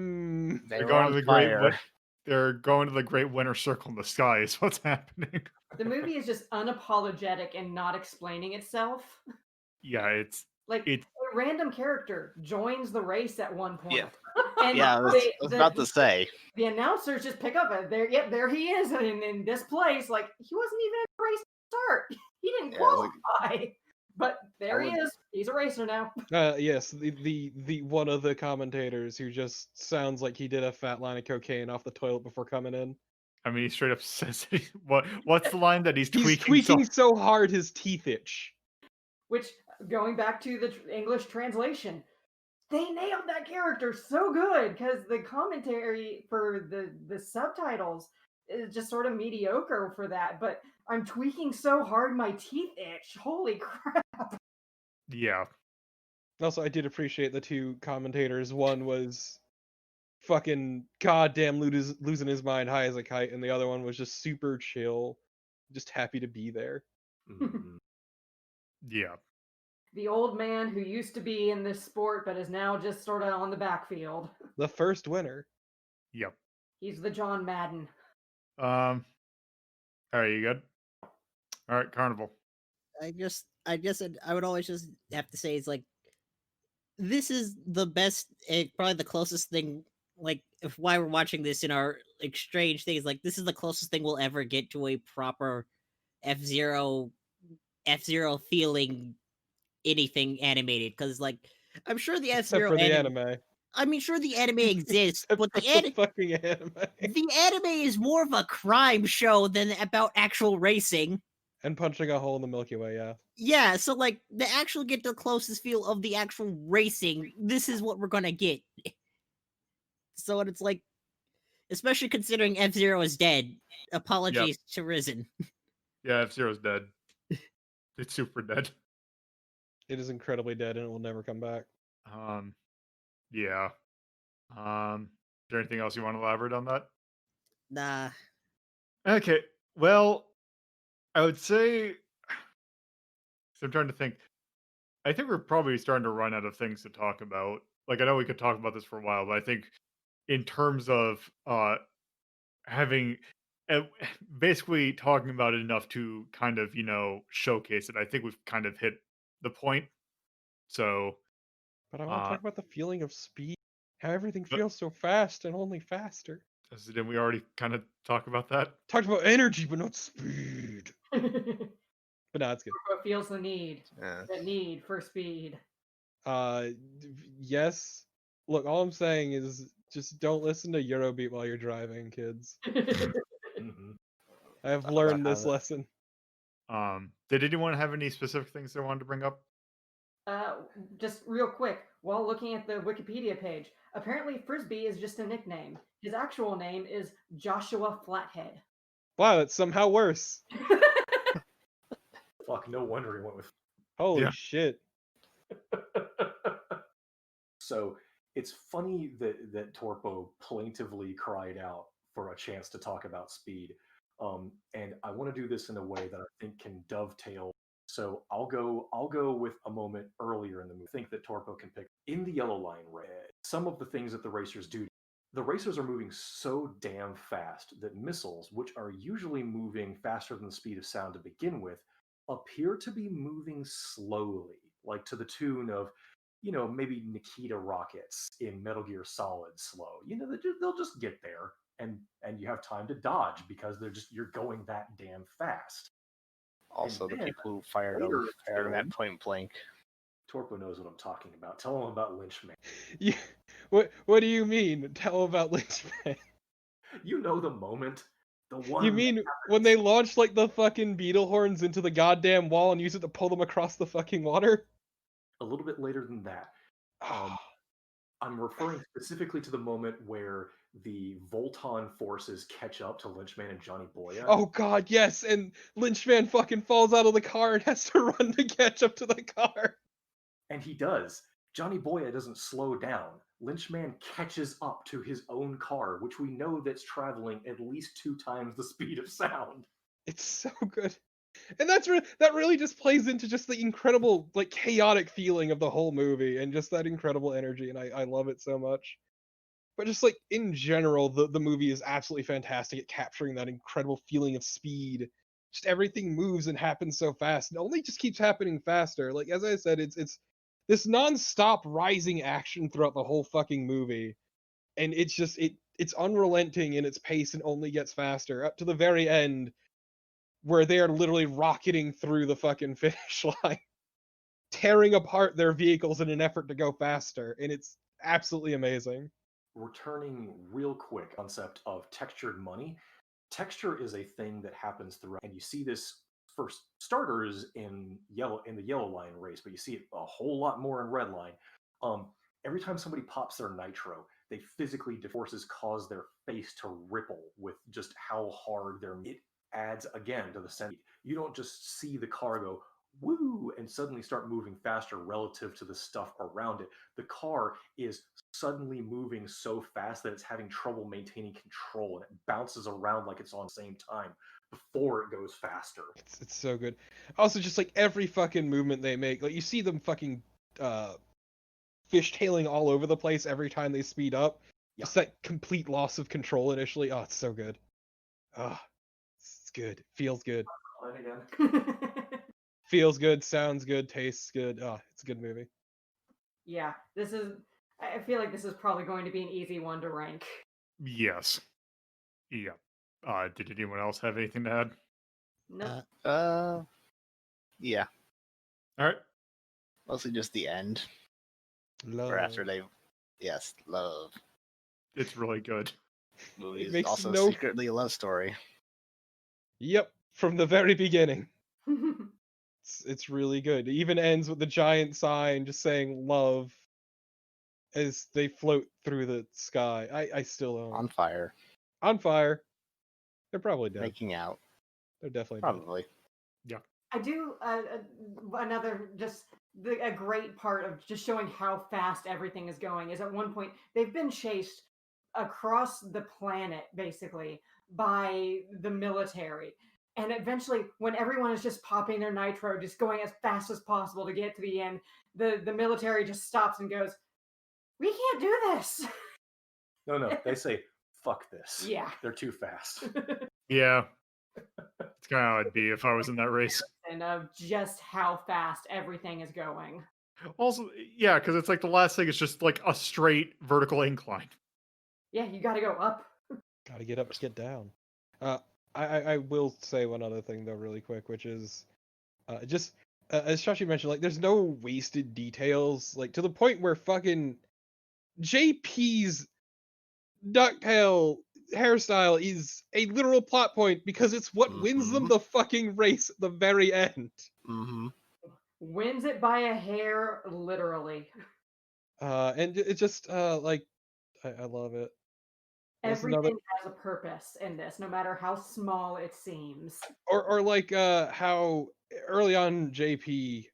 They're were going on to the fire. They're going to the great winter circle in the sky. Is what's happening. The movie is just unapologetic and not explaining itself. Yeah, it's Like It's- a random character joins the race at one point. Yeah. And Yeah, I was about to say. the announcers just pick up there. Yep, there he is in this place. Like he wasn't even in the race to start. He didn't Yeah, like- qualify. But there he is. He's a racer now. Yes, the one of the commentators who just sounds like he did a fat line of cocaine off the toilet before coming in. I mean, he straight up says what's the line that he's He's tweaking? tweaking so hard his teeth itch. Which, going back to the English translation, they nailed that character so good because the commentary for the subtitles is just sort of mediocre for that. But I'm tweaking so hard my teeth itch. Holy crap. Yeah, Also, I did appreciate the two commentators. One was fucking goddamn losing his mind high as a kite, and the other one was just super chill, just happy to be there. Mhm. yeah. The old man who used to be in this sport but is now just sort of on the backfield. The first winner. Yep. He's the John Madden. All right, you good? All right, Carnival. I would always just have to say it's like this is the best, probably the closest thing. Like, if why we're watching this in our exchange things, like this is the closest thing we'll ever get to a proper F-Zero feeling anything animated. Because like I'm sure the Except F-Zero for the anime. I mean, sure the anime exists, Except but for the fucking anime. the anime is more of a crime show than about actual racing. And punching a hole in the Milky Way, yeah. Yeah, so like to actually get the closest feel of the actual racing, this is what we're gonna get. So it's like, especially considering F-Zero is dead. Apologies to Risen. Yeah, F-Zero's dead. It's super dead. It is incredibly dead and it will never come back. Yeah. Is there anything else you want to elaborate on that? Nah. Okay. Well, I would say. So I'm trying to think. I think we're probably starting to run out of things to talk about. Like, I know we could talk about this for a while, but I think in terms of having basically talking about it enough to kind of showcase it, I think we've kind of hit the point. So But I want to talk about the feeling of speed. How everything but- feels so fast and only faster. didn't we already kind of talk about that? Talked about energy, but not speed. But no, it's good. What feels the need? Yeah. The need for speed. Yes. Look, all I'm saying is just don't listen to Eurobeat while you're driving, kids. Mhm. I have Thought learned about this it. lesson. Did anyone have any specific things they wanted to bring up? Just real quick, while looking at the Wikipedia page, apparently Frisbee is just a nickname. His actual name is Joshua Flathead. Wow, that's somehow worse. Fuck, no wonder he went with. Holy Yeah. shit. So it's funny that Torpo plaintively cried out for a chance to talk about speed. And I want to do this in a way that I think can dovetail. So I'll go with a moment earlier in the movie. I think that Torpo can pick in the yellow line race. Some of the things that the racers do. The racers are moving so damn fast that missiles, which are usually moving faster than the speed of sound to begin with, appear to be moving slowly, like to the tune of, maybe Nikita rockets in Metal Gear Solid slow. They'll just get there, and you have time to dodge because you're going that damn fast. Also, the then, people who fired later him in the fired him at film- point blank. Torpo knows what I'm talking about. Tell him about Lynchman. You, what do you mean? Tell about Lynchman. You know the moment. The one You that mean when they launch like the fucking beetle horns into the goddamn wall and use it to pull them across the fucking water? a little bit later than that. I'm referring specifically to the moment where the Volton forces catch up to Lynchman and Johnny Boya. Oh god, yes, and Lynchman fucking falls out of the car and has to run to catch up to the car. And he does. Johnny Boya doesn't slow down. Lynchman catches up to his own car, which we know that's traveling at least 2 times the speed of sound. It's so good. And that really just plays into just the incredible, like, chaotic feeling of the whole movie and just that incredible energy, and I love it so much. But just like in general, the movie is absolutely fantastic at capturing that incredible feeling of speed. Just everything moves and happens so fast, and only just keeps happening faster. Like as I said, it's this non-stop rising action throughout the whole fucking movie, and it's unrelenting in its pace and only gets faster up to the very end, where they are literally rocketing through the fucking finish line, tearing apart their vehicles in an effort to go faster, and it's absolutely amazing. Returning real quick concept of textured money. Texture is a thing that happens throughout, and you see this for starters in the yellow line race, but you see it a whole lot more in red line. Every time somebody pops their nitro, they physically forces cause their face to ripple with just how hard it adds again to the sense. You don't just see the car go woo and suddenly start moving faster relative to the stuff around it. The car is suddenly moving so fast that it's having trouble maintaining control, and it bounces around like it's on the same time before it goes faster. It's so good. Also, just like every fucking movement they make, like you see them fucking fishtailing all over the place every time they speed up. Yeah. Just that complete loss of control initially. Oh, it's so good. Oh, it's good. Feels good. Feels good. Sounds good. Tastes good. Oh, it's a good movie. Yeah, I feel like this is probably going to be an easy one to rank. Yes. Yeah. Did anyone else have anything to add? No. Yeah, All right. mostly just the end. Love. Or after love. It's really good. Movie It is makes also no- secretly a love story. Yep, from the very beginning. It's really good. It even ends with the giant sign just saying love as they float through the sky. I still don't. On fire. On fire. They're probably dead. Making out. They're definitely Probably. I do another a great part of just showing how fast everything is going is at one point they've been chased across the planet basically by the military, and eventually when everyone is just popping their nitro, just going as fast as possible to get to the end, the military just stops and goes, "We can't do this." No, they say fuck this. Yeah. They're too fast. Yeah. It's kind of how it'd be if I was in that race. And of just how fast everything is going. Also, yeah, because it's like the last thing is just like a straight vertical incline. Yeah, you got to go up. Gotta get up to get down. I will say one other thing though, really quick, which is just as Shashi mentioned, like there's no wasted details, like to the point where fucking JP's ducktail hairstyle is a literal plot point because it's what wins them the fucking race at the very end. Mm-hmm. Wins it by a hair, literally. And it's just like I love it. There's Everything another- has a purpose in this, no matter how small it seems. Or like how early on, JP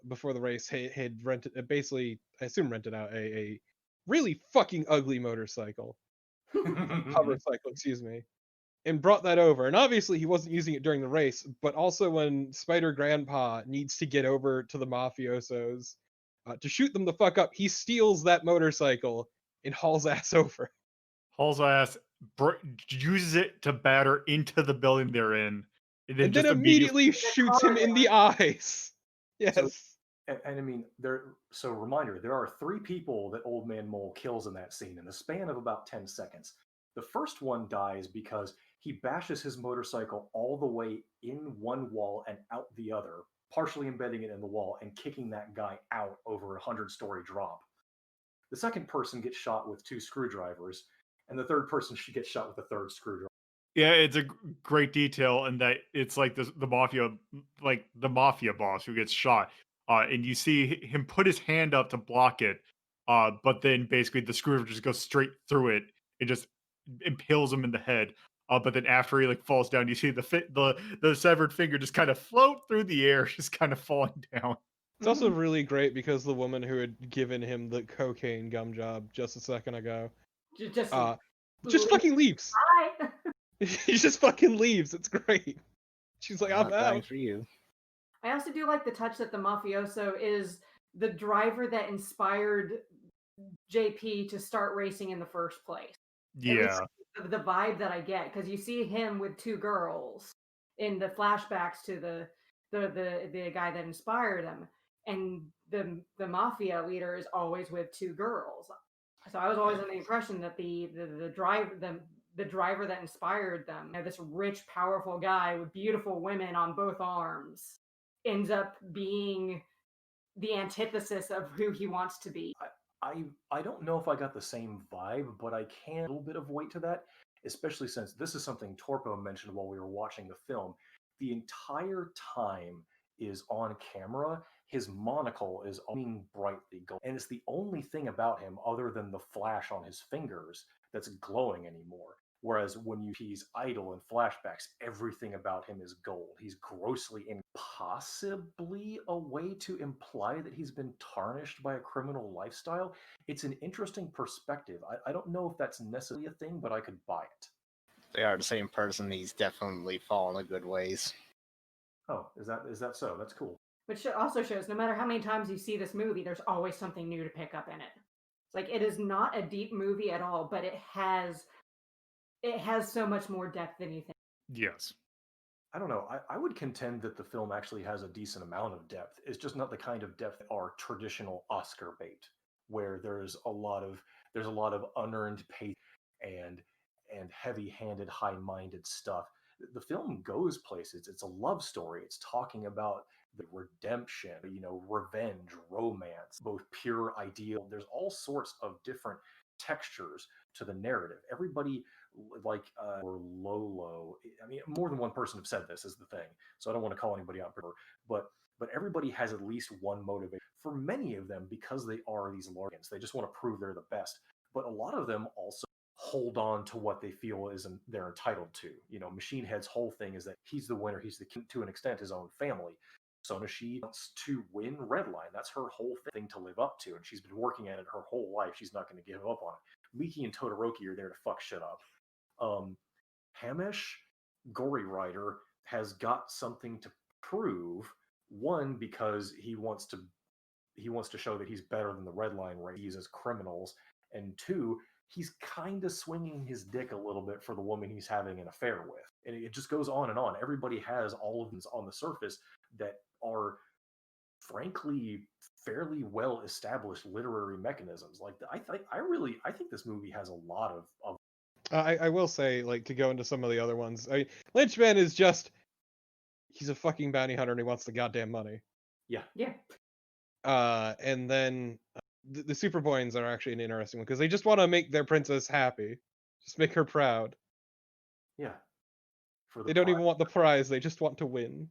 before the race had rented, basically, I assume rented out a really fucking ugly motorcycle, hover cycle, excuse me, and brought that over. And obviously, he wasn't using it during the race, but also when Spider Grandpa needs to get over to the mafiosos to shoot them the fuck up, he steals that motorcycle and hauls ass over. Hauls ass, uses it to batter into the building they're in, And then just immediately. immediately shoots him in the eyes. Yes. So, and I mean, so reminder, there are 3 people that Old Man Mole kills in that scene in the span of about 10 seconds. The first one dies because he bashes his motorcycle all the way in one wall and out the other, partially embedding it in the wall and kicking that guy out over a 100-story drop. The second person gets shot with 2 screwdrivers, and the third person gets shot with a third screwdriver. Yeah, it's a great detail, and that it's like the mafia, like the mafia boss who gets shot, and you see him put his hand up to block it, but then basically the screwdriver just goes straight through it. It just impales him in the head. But then after he like falls down, you see the severed finger just kind of float through the air, just kind of falling down. It's also really great because the woman who had given him the cocaine gum job just a second ago Just fucking leaves. Bye. He just fucking leaves. It's great. She's like, I'm Not dying out. for you. I also do like the touch that the mafioso is the driver that inspired JP to start racing in the first place. At least Yeah, the vibe that I get, because you see him with 2 girls in the flashbacks to the guy that inspired him, and the mafia leader is always with 2 girls. So I was always under the impression that the driver that inspired them, this rich, powerful guy with beautiful women on both arms, ends up being the antithesis of who he wants to be. I don't know if I got the same vibe, but I can a little bit of weight to that, especially since this is something Torpo mentioned while we were watching the film. The entire time is on camera. His monocle is being brightly glowing, and it's the only thing about him other than the flash on his fingers that's glowing anymore. Whereas when he's idle in flashbacks, everything about him is gold. He's grossly possibly a way to imply that he's been tarnished by a criminal lifestyle. It's an interesting perspective. I don't know if that's necessarily a thing, but I could buy it. They are the same person. He's definitely fallen the good ways. Oh, is that so? That's cool. Which also shows no matter how many times you see this movie, there's always something new to pick up in it. It's like it is not a deep movie at all, but it has so much more depth than you think. yes. I don't know. I would contend that the film actually has a decent amount of depth. It's just not the kind of depth that are traditional Oscar bait, where there's a lot of unearned pace and heavy-handed, high-minded stuff. The film goes places. It's a love story. It's talking about the redemption, revenge, romance, both pure ideal. There's all sorts of different textures to the narrative. Everybody or Lolo. I mean, more than one person have said this is the thing, so I don't want to call anybody out, but everybody has at least one motivation. For many of them, because they are these largans, they just want to prove they're the best. But a lot of them also hold on to what they feel they're entitled to. Machine Head's whole thing is that he's the winner. He's the king to an extent, his own family. Sonoshi wants to win Redline. That's her whole thing to live up to, and she's been working at it her whole life. She's not going to give up on it. Miki and Todoroki are there to fuck shit up. Hamesh, Gory Rider, has got something to prove. One, because he wants to show that he's better than the Redline race as criminals, and 2, he's kind of swinging his dick a little bit for the woman he's having an affair with. And it just goes on and on. Everybody has all of them on the surface that are, frankly, fairly well established literary mechanisms. Like I think this movie has a lot of I will say, like, to go into some of the other ones, Lynchman is just, he's a fucking bounty hunter and he wants the goddamn money. Yeah. And then the Superboyns are actually an interesting one because they just want to make their princess happy, just make her proud. Yeah. They don't even want the prize; they just want to win,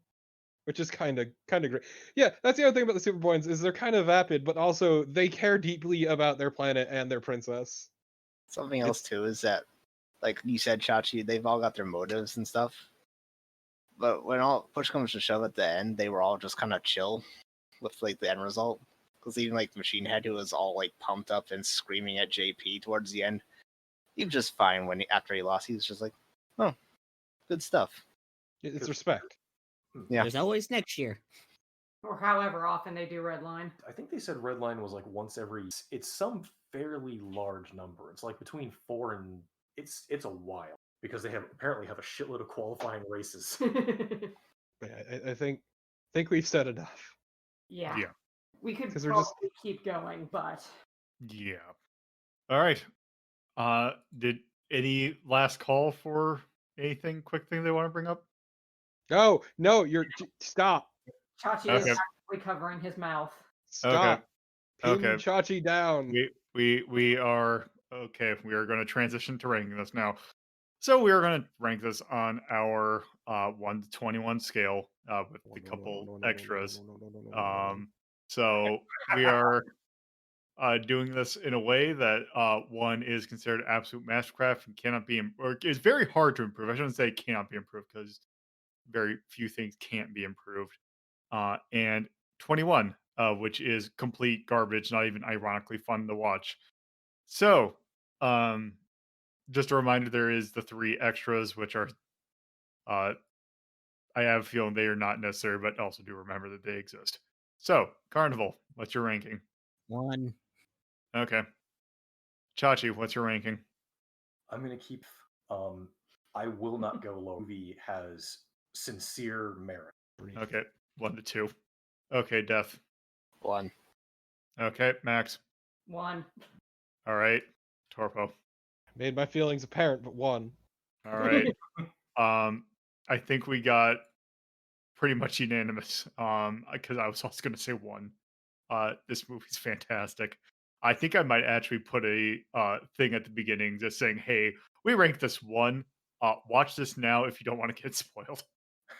which is kind of great. Yeah, that's the other thing about the Superboyns is they're kind of vapid, but also they care deeply about their planet and their princess. Something else too is that, like you said, Chachi, they've all got their motives and stuff. But when all push comes to shove at the end, they were all just kind of chill with like the end result. Because even like Machine Head, who was all like pumped up and screaming at JP towards the end, he was just fine when after he lost. He was just like, "Oh, good stuff." It's respect. Yeah. There's always next year. Or however often they do Redline. I think they said Redline was like once every. It's some fairly large number. It's like between 4 and it's a while because they apparently have a shitload of qualifying races. I think we've said enough. Yeah. Yeah. We could 'Cause probably we're just- keep going, but Yeah. All right. Did any last call for anything? Quick thing they want to bring up? No, stop. Chachi Okay. is actively covering his mouth. Stop. Pin Okay. Chachi down. We are okay. We are going to transition to ranking this now. So we are going to rank this on our 1 to 21 scale with a couple extras. So we are doing this in a way that 1 is considered absolute mastercraft and cannot be, or is very hard to improve. I shouldn't say cannot be improved because very few things can't be improved. And 21, which is complete garbage, not even ironically fun to watch. So, just a reminder, there is the 3 extras, which are, I have a feeling they are not necessary, but also do remember that they exist. So, Carnival, what's your ranking? 1. Okay. Chachi, what's your ranking? I'm gonna keep. I will not go low. Movie has sincere merit. Okay, 1 to 2. Okay, Death. 1. Okay, Max. 1. All right, Torpo. Made my feelings apparent, but 1. All right. I think we got pretty much unanimous. Because I was also going to say 1. This movie's fantastic. I think I might actually put a thing at the beginning just saying, "Hey, we ranked this 1. Watch this now if you don't want to get spoiled."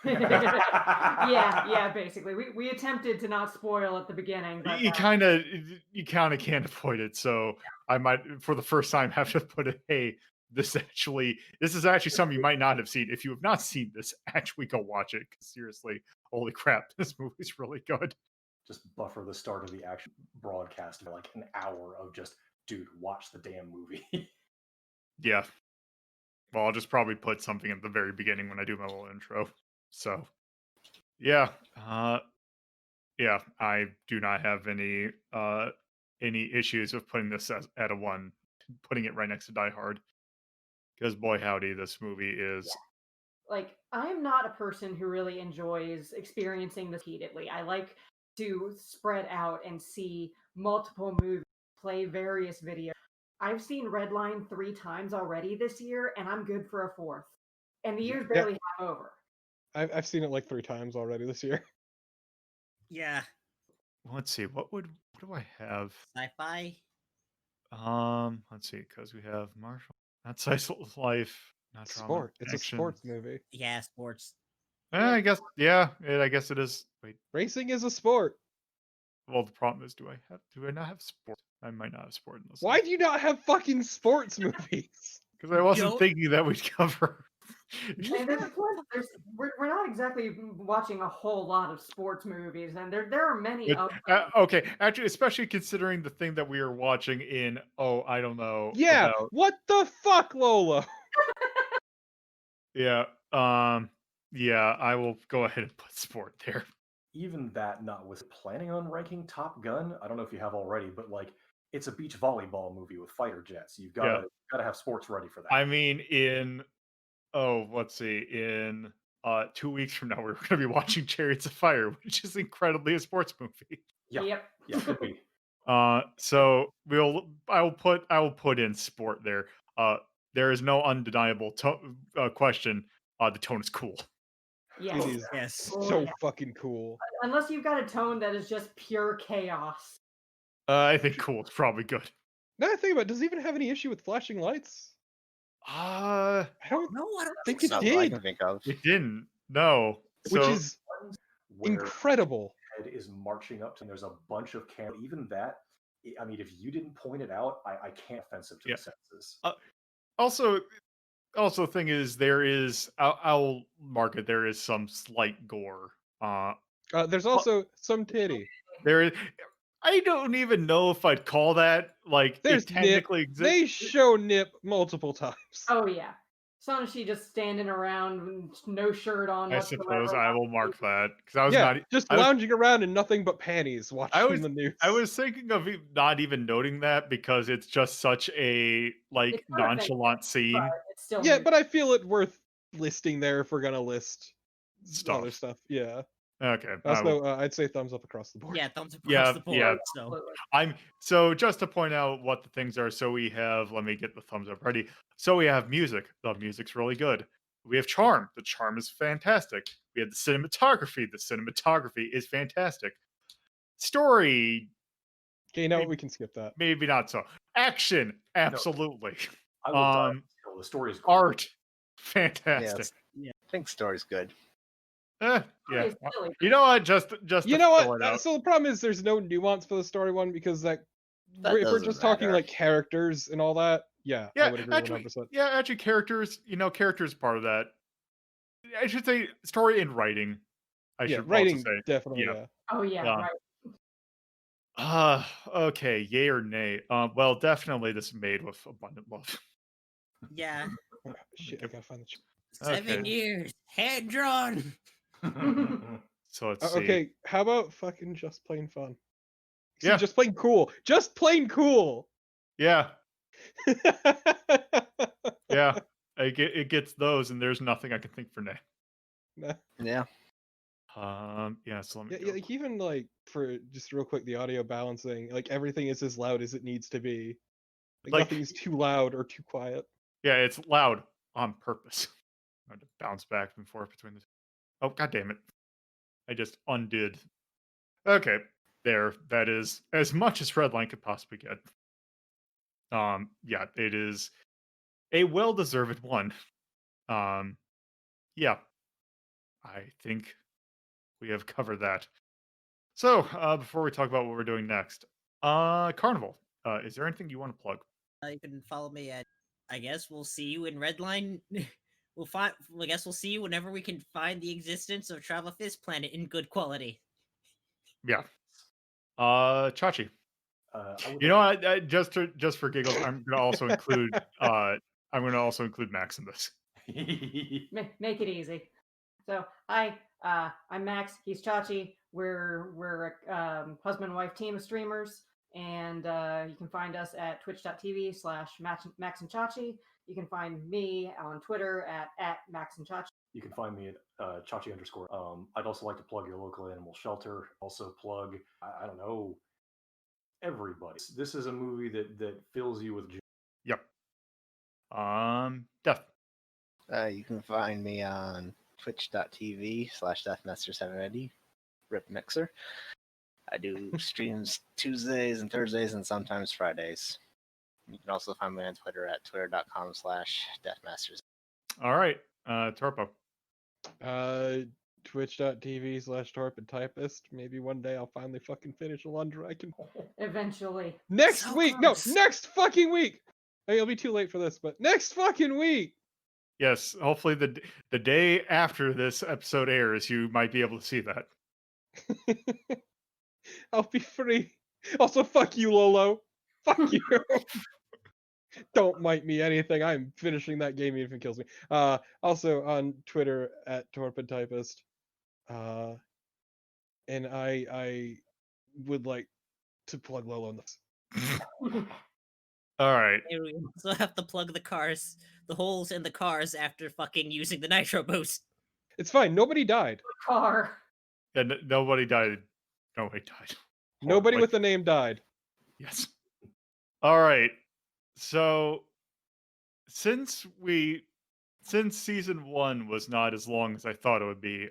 yeah, basically. We attempted to not spoil at the beginning, but You kind of can't avoid it. So I might, for the first time, have to put it. Hey, this is actually something you might not have seen. If you have not seen this, actually go watch it. 'Cause seriously, holy crap, this movie's really good. Just buffer the start of the action broadcast for like an hour of just, dude, watch the damn movie. Yeah. Well, I'll just probably put something at the very beginning when I do my little intro. So, yeah. Yeah, I do not have any issues with putting this at a 1, putting it right next to Die Hard. Because boy howdy, this movie is like I'm not a person who really enjoys experiencing this repeatedly. I like to spread out and see multiple movies, play various videos. I've seen Redline 3 times already this year, and I'm good for a 4th. And the year's barely half over. I've seen it like 3 times already this year. Yeah. let's see, what do I have? Sci-fi. Let's see, because we have Marshall, not Slice of Life, not drama, Sport. It's a action. sports movie. Yeah, sports. I guess, yeah, I guess it is. Wait, Racing is a sport. well, the problem is, do I not have sport? I might not have sport in this. Why do you not have fucking sports movies? Because I wasn't Don't- thinking that we'd cover. And we're not exactly watching a whole lot of sports movies, and there are many of them. Okay, actually, especially considering the thing that we are watching in, I don't know. Yeah, about- what the fuck, Lola? yeah, yeah, I will go ahead and put sport there. Even that, not with planning on ranking Top Gun. I don't know if you have already, but like it's a beach volleyball movie with fighter jets. You've got to have sports ready for that. I mean, let's see, in 2 weeks from now, we're going to be watching Chariots of Fire, which is incredibly a sports movie. Yeah, Yep. yeah, could be. So I will put in sport there. There is no undeniable question. The tone is cool. Yes. It is Yes. so fucking cool. Unless you've got a tone that is just pure chaos. I think cool is probably good. Now that I think about it, does it even have any issue with flashing lights? I don't No, I don't think think it so. Not that I did. can think of. It didn't. No. Which So is Where incredible. Ed is marching up to, and there's a bunch of camera. Even that, I mean, if you didn't point it out, I can't offensive to Yeah. the senses. Also, also the thing is there is I'll mark it. There is some slight gore. There's Well, also some titty. there is. I don't even know if I'd call that like it There's nip. technically exists. They show nip multiple times. Oh yeah. Sonashi just standing around, with no shirt on I whatsoever. suppose I will mark that because I was Yeah, not. just I was. lounging around in nothing but panties, watching the news. I was thinking of not even noting that because it's just such a like It's unoffensive, nonchalant scene but it's still Yeah, nudity. but I feel it worth listing there if we're gonna list other stuff. stuff. Yeah. Okay. Also, I'd say thumbs up across the board. Yeah, thumbs up Yeah, across the board. yeah. So Absolutely. So just to point out what the things are. So we have. Let me get the thumbs up ready. So we have music. The music's really good. We have charm. The charm is fantastic. We have the cinematography. The cinematography is fantastic. Story, Okay, now maybe, we can skip that. maybe not so. Action, absolutely. I will die. The story is great. Art, Yeah, fantastic. I think story's good. Yeah. It's silly. You know what? Just You to know fill what? it out. So the problem is there's no nuance for the story one because That if we're doesn't just talking matter. like characters and all that, yeah, I would agree 100%. Actually, characters. Characters part of that. I should say story and writing. I Yeah, should also writing say. definitely, Yeah. yeah. Oh yeah, Um, right. Okay. Yay or nay? Well, definitely this is made with abundant love. yeah, Oh, shit, I gotta find the. 7 Okay. years, hand drawn. So let's see. Okay, how about fucking just plain fun? See, Yeah. just plain cool. Just plain cool. Yeah. Yeah. It gets those, and there's nothing I can think for nay. Nah. Yeah. Yeah. So let me Yeah, go. yeah, like even like for just real quick, the audio balancing, like everything is as loud as it needs to be. Like Like, nothing is too loud or too quiet. yeah, it's loud on purpose. I had to bounce back and forth between the two. Oh, god damn it. I just undid. Okay. There. That is as much as Redline could possibly get. Yeah, it is a well-deserved one. Um, yeah, I think we have covered that. So, before we talk about what we're doing next, Carnival. Is there anything you want to plug? You can follow me at. I guess we'll see you in Redline. We'll find. I guess we'll see you whenever we can find the existence of Travel Fist Planet in good quality. Yeah. Chachi. I would You know, like just for giggles, I'm gonna also include Max in this. Make it easy. So hi, I'm Max. He's Chachi. We're a husband and wife team of streamers, and you can find us at twitch.tv/Max and Chachi. You can find me on Twitter at Max and Chachi. You can find me at Chachi underscore. I'd also like to plug your local animal shelter. Also plug, I don't know, everybody. This is a movie that fills you with joy. Yep. Death. You can find me on twitch.tv/deathmaster780, Rip Mixer. I do streams Tuesdays and Thursdays and sometimes Fridays. You can also find me on Twitter at twitter.com/deathmasters. All right. Torpo. Twitch.tv/Torpid Typist. Maybe one day I'll finally fucking finish a laundry. I can. Eventually. Next So week! close. No, next fucking week! I mean, it'll be too late for this, but next fucking week! Yes. Hopefully the day after this episode airs, you might be able to see that. I'll be free. Also, fuck you, Lolo. Fuck you. Don't might me anything. I'm finishing that game even if it kills me. Also on Twitter at Torpid Typist. And I would like to plug Lolo in this. All right. And we also have to plug the cars, the holes in the cars after fucking using the nitro boost. It's fine. Nobody died. Car. And nobody died. Nobody died. Nobody Horribly. with the name died. Yes. All right. So since season 1 was not as long as I thought it would be,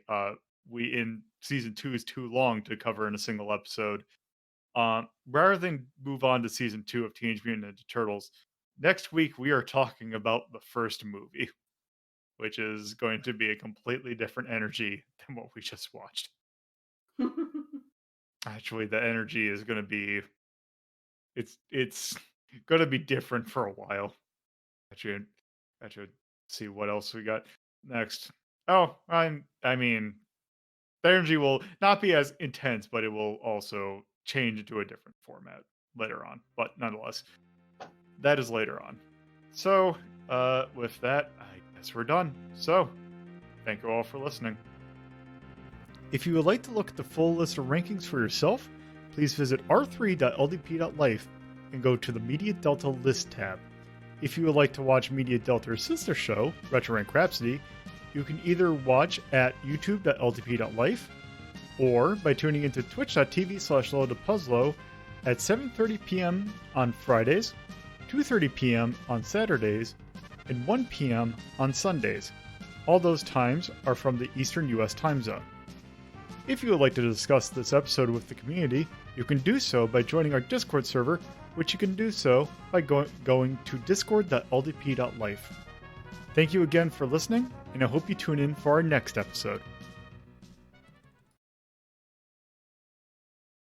we in season 2 is too long to cover in a single episode. Rather than move on to season 2 of Teenage Mutant Ninja Turtles, next week we are talking about the first movie, which is going to be a completely different energy than what we just watched. Actually, the energy is going to be it's going to be different for a while. Actually, see what else we got next. Oh, I mean, the energy will not be as intense, but it will also change into a different format later on. But nonetheless, that is later on. So, with that, I guess we're done. So, thank you all for listening. If you would like to look at the full list of rankings for yourself, please visit r3.ldp.life and go to the Media Delta List tab. If you would like to watch Media Delta's sister show, Retro Rank Rhapsody, you can either watch at youtube.ldp.life or by tuning into twitch.tv/LoadedPuzzlo at 7:30 p.m. on Fridays, 2:30 p.m. on Saturdays, and 1 p.m. on Sundays. All those times are from the Eastern US time zone. If you would like to discuss this episode with the community, you can do so by joining our Discord server, which you can do so by going to discord.ldp.life. Thank you again for listening, and I hope you tune in for our next episode.